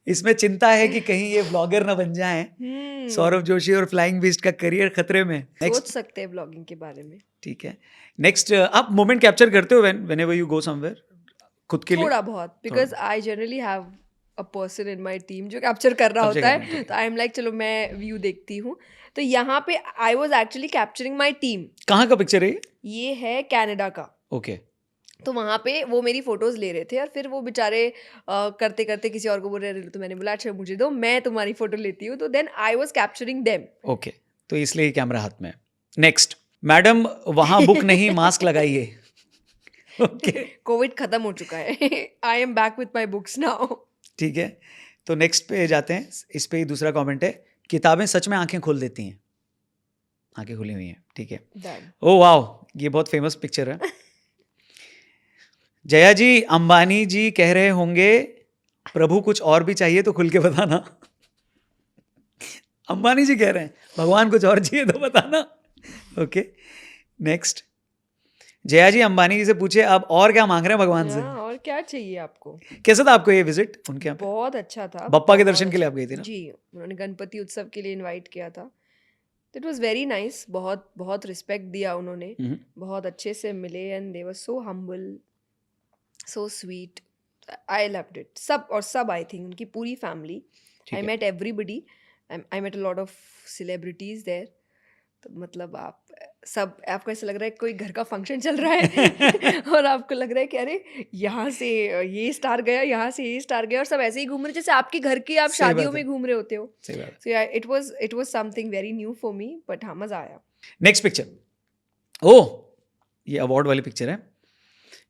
इसमें चिंता है कि कहीं ये ब्लॉगर ना बन जाएं। सौरभ जोशी और फ्लाइंग बीस्ट का करियर खतरे में।
सोच
नेक्स्ट
सकते हैं ब्लॉगिंग के बारे में।
ठीक है नेक्स्ट आप मोमेंट कैप्चर करते हो व्हेनेवर यू गो समवेयर खुद के लिए?
थोड़ा बहुत, because I generally have a person in my team जो कैप्चर कर रहा
Capture
होता
करना, ठीक
है,
है।
तो आई एम लाइक चलो मैं व्यू देखती हूँ। तो यहाँ पे I was actually capturing my team.
कहाँ का पिक्चर है
ये है कनाडा का।
ओके
तो वहाँ पे वो मेरी फोटोज ले रहे थे और फिर वो बेचारे करते करते किसी और को बोल रहे थे, तो मैंने बोला अच्छा मुझे दो, मैं तुम्हारी फोटो लेती हूँ। तो then I was capturing them.
Okay तो इसलिए कैमरा हाथ में। नेक्स्ट मैडम वहां बुक नहीं मास्क लगाइए। ओके
कोविड खत्म हो चुका है। I am back with my books now.
ठीक है तो नेक्स्ट पे जाते हैं। इस पे ही दूसरा कमेंट है, किताबें सच में आंखें खोल देती हैं। आंखें खुली हुई हैं, ठीक है।
डन।
ओ वाओ ये बहुत फेमस पिक्चर है। जया जी अंबानी जी कह रहे होंगे प्रभु कुछ और भी चाहिए तो खुल के बताना। अंबानी जी कह रहे हैं भगवान कुछ और चाहिए तो बताना। ओके नेक्स्ट जया जी अंबानी जी से पूछे आप और क्या मांग रहे हैं भगवान से?
हाँ, और क्या चाहिए आपको?
कैसा था आपको ये विजिट उनके यहाँ पे?
बहुत अच्छा था।
बप्पा के
बहुत
दर्शन के लिए आप
अच्छा।
गई थी ना?
जी, उन्होंने गणपति उत्सव के लिए इनवाइट किया था। It was very nice. बहुत बहुत रिस्पेक्ट दिया उन्होंने। बहुत अच्छे से मिले and they were so humble, so sweet. I loved it. सब आई थिंक उनकी पूरी फैमिली।
ठीक
आई
है।
Met everybody. I met a lot of celebrities there. तो मतलब आप सब, आपको ऐसा लग रहा है कोई घर का फंक्शन चल रहा है और आपको लग रहा है कि अरे यहाँ से ये स्टार गया, यहाँ से ये स्टार गया, और सब ऐसे ही घूम रहे जैसे आपके घर की आप
सही
शादियों
बात है।
में घूम रहे होते हो।
सही बात है।
सो यार it was something very new for me, but हाँ मजा आया।
नेक्स्ट पिक्चर ओह ये अवार्ड वाली पिक्चर है।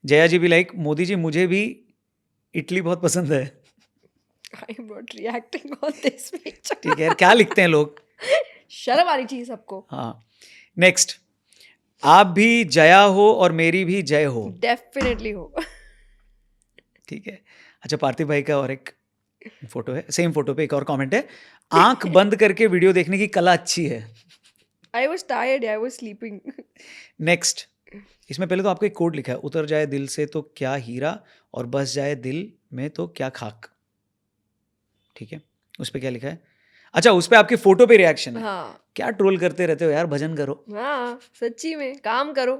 जया जी भी लाइक मोदी जी मुझे भी इटली बहुत पसंद है।
I am not reacting on this picture.
ठीक है यार क्या लिखते हैं लोग।
शर्म आनी चाहिए सबको।
हाँ नेक्स्ट आप भी जया हो और मेरी भी जय हो।
डेफिनेटली हो।
ठीक है अच्छा पार्थिव भाई का और एक फोटो है, सेम फोटो पे एक और कमेंट है, आंख बंद करके वीडियो देखने की कला अच्छी है।
I was tired, I was sleeping.
Next इसमें पहले तो आपको एक कोड लिखा है, उतर जाए दिल से तो क्या हीरा और बस जाए दिल में तो क्या खाक। ठीक है उस पे क्या लिखा है? अच्छा उस पे आपकी फोटो पे रिएक्शन है।
हाँ
क्या ट्रोल करते रहते हो यार, भजन करो।
हाँ, सच्ची में काम करो।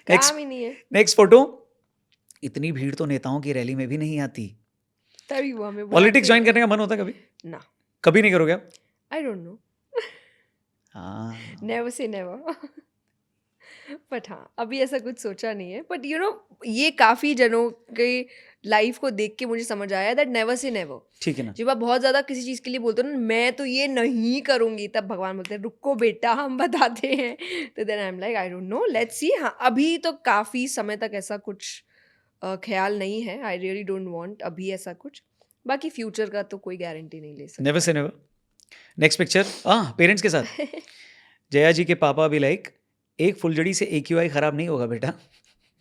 Next.
काम ही नहीं है।
नेक्स्ट फोटो, इतनी भीड़ तो नेताओं की रैली में भी नहीं आती।
तभी वो हमें
पॉलिटिक्स ज्वाइन करने का मन होता है कभी?
ना।
कभी नहीं करोगे आप?
आई डोंट नो।
हाँ
नेवर से नेवर। बट हाँ अभी ऐसा कुछ सोचा नहीं है। बट यू नो ये काफी जनों के लाइफ को देख के मुझे समझ आया दैट नेवर से नेवर।
ठीक है ना।
जब आप बहुत ज्यादा किसी चीज के लिए बोलते हो ना मैं तो ये नहीं करूंगी, तब भगवान बोलते हैं रुको बेटा हम बताते हैं। तो then I am like I don't know, let's see. हाँ अभी तो काफी समय तक ऐसा कुछ ख्याल नहीं है। आई रियली डोंट वांट अभी ऐसा कुछ। बाकी फ्यूचर का तो कोई गारंटी नहीं ले सकता।
Never say never. Next picture parents के साथ। जया जी के पापा भी लाइक एक फुलझड़ी से AQI खराब नहीं होगा बेटा,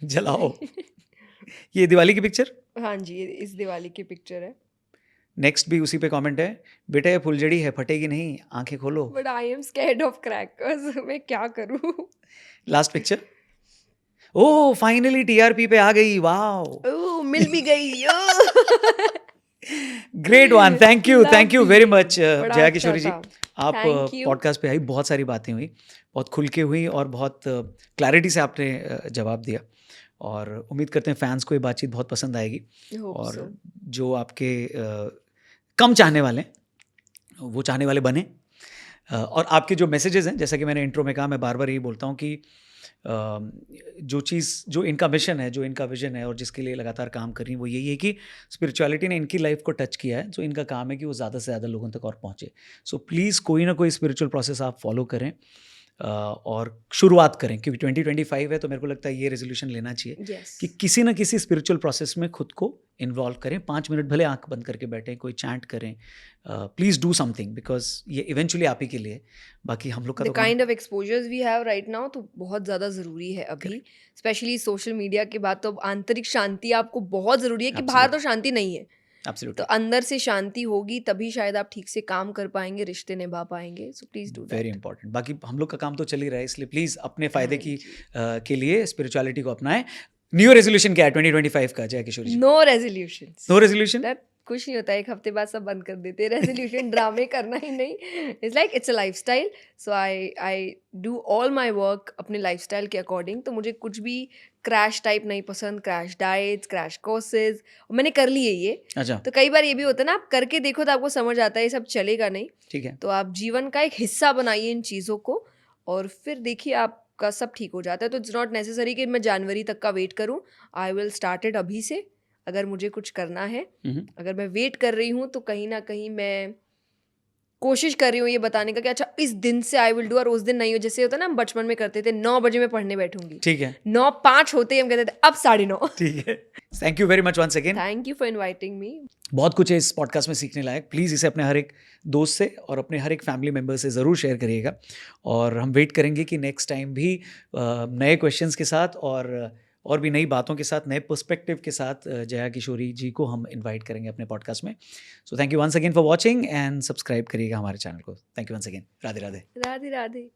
जलाओ। ये दिवाली की पिक्चर?
हाँ जी ये इस दिवाली की पिक्चर है।
नेक्स्ट भी उसी पे कमेंट है, बेटा ये फुलझड़ी है फटेगी नहीं, आंखें खोलो।
But I am scared of crackers. मैं क्या करूं?
लास्ट पिक्चर, ओह फाइनली TRP पे आ गई, वाओ
ओह मिल भी गई।
Great one, thank you very much
बड़ा
जया
अच्छा
किशोरी जी।
था।
आप
Thank you.
पॉडकास्ट पे आई, बहुत सारी बातें हुई, बहुत खुल के हुई और बहुत क्लैरिटी से आपने जवाब दिया, और उम्मीद करते हैं फैंस को ये बातचीत बहुत पसंद आएगी।
Hope
और
so.
जो आपके कम चाहने वाले हैं, वो चाहने वाले बने। और आपके जो मैसेजेस हैं, जैसा कि मैंने इंट्रो में कहा, मैं बार बार यही बोलता हूँ कि जो चीज़, जो इनका मिशन है, जो इनका विजन है और जिसके लिए लगातार काम कर रही है, वो यही है कि स्पिरिचुअलिटी ने इनकी लाइफ को टच किया है, जो इनका काम है कि वो ज़्यादा से ज़्यादा लोगों तक और पहुँचे। सो प्लीज़ कोई ना कोई स्पिरिचुअल प्रोसेस आप फॉलो करें और शुरुआत करें, क्योंकि 2025 है, तो मेरे को लगता है ये रेजोल्यूशन लेना चाहिए
Yes.
कि किसी ना किसी स्पिरिचुअल प्रोसेस में खुद को इन्वॉल्व करें। 5 मिनट भले आंख बंद करके बैठें, कोई चैंट करें, प्लीज़ डू समथिंग, बिकॉज ये इवेंचुअली आप ही के लिए, बाकी हम लोग का
The
तो काम-
kind of exposures we have right now तो बहुत ज़्यादा ज़रूरी है अभी, स्पेशली सोशल मीडिया के बाद। तो अब आंतरिक शांति आपको बहुत ज़रूरी है कि बाहर तो शांति नहीं है,
Absolutely.
तो अंदर से शांति होगी तभी शायद आप ठीक से काम कर पाएंगे, रिश्ते निभा पाएंगे। So please do
very
that.
Important. बाकी हम लोग का काम तो चल ही रहा है, इसलिए प्लीज़ अपने फ़ायदे के लिए स्पिरिचुअलिटी को अपनाएं। न्यू रेजोल्यूशन क्या है 2025 का Jaya Kishori ji?
No resolutions.
No resolution?
That कुछ नहीं होता, एक हफ्ते बाद सब बंद कर देते हैं। रेजोल्यूशन ड्रामे करना ही नहीं। It's like it's a lifestyle. So I do all my work अपने लाइफस्टाइल के अकॉर्डिंग। तो मुझे कुछ भी क्रैश टाइप नहीं पसंद, क्रैश डाइट्स, क्रैश कोर्सेज। मैंने कर लिए ये।
अच्छा,
तो कई बार ये भी होता है ना, आप करके देखो तो आपको समझ आता है ये सब चलेगा नहीं।
ठीक है।
तो आप जीवन का एक हिस्सा बनाइए इन चीज़ों को, और फिर देखिए आपका सब ठीक हो जाता है। तो इट्स नॉट नेसेसरी कि मैं जनवरी तक का वेट करूं। आई विल स्टार्ट इट अभी से, अगर मुझे कुछ करना है। अगर मैं वेट कर रही हूँ तो कहीं ना कहीं मैं कोशिश कर रही हूँ ये बताने का कि अच्छा इस दिन से आई विल डू, और उस दिन नहीं हो। जैसे होता है ना, हम बचपन में करते थे 9 बजे मैं पढ़ने बैठूंगी,
ठीक है,
9:05 होते ही हम कहते थे अब 9:30।
ठीक है। Thank you very much once again.
Thank you for inviting me.
बहुत कुछ है इस पॉडकास्ट में सीखने लायक। प्लीज़ इसे अपने हर एक दोस्त से और अपने हर एक फैमिली मेम्बर से ज़रूर शेयर करिएगा, और हम वेट करेंगे कि नेक्स्ट टाइम भी नए क्वेश्चंस के साथ और भी नई बातों के साथ, नए पर्सपेक्टिव के साथ जया किशोरी जी को हम इनवाइट करेंगे अपने पॉडकास्ट में। So thank you once again for watching, and subscribe करिएगा हमारे चैनल को। Thank you once again. Radhe Radhe.
Radhe Radhe.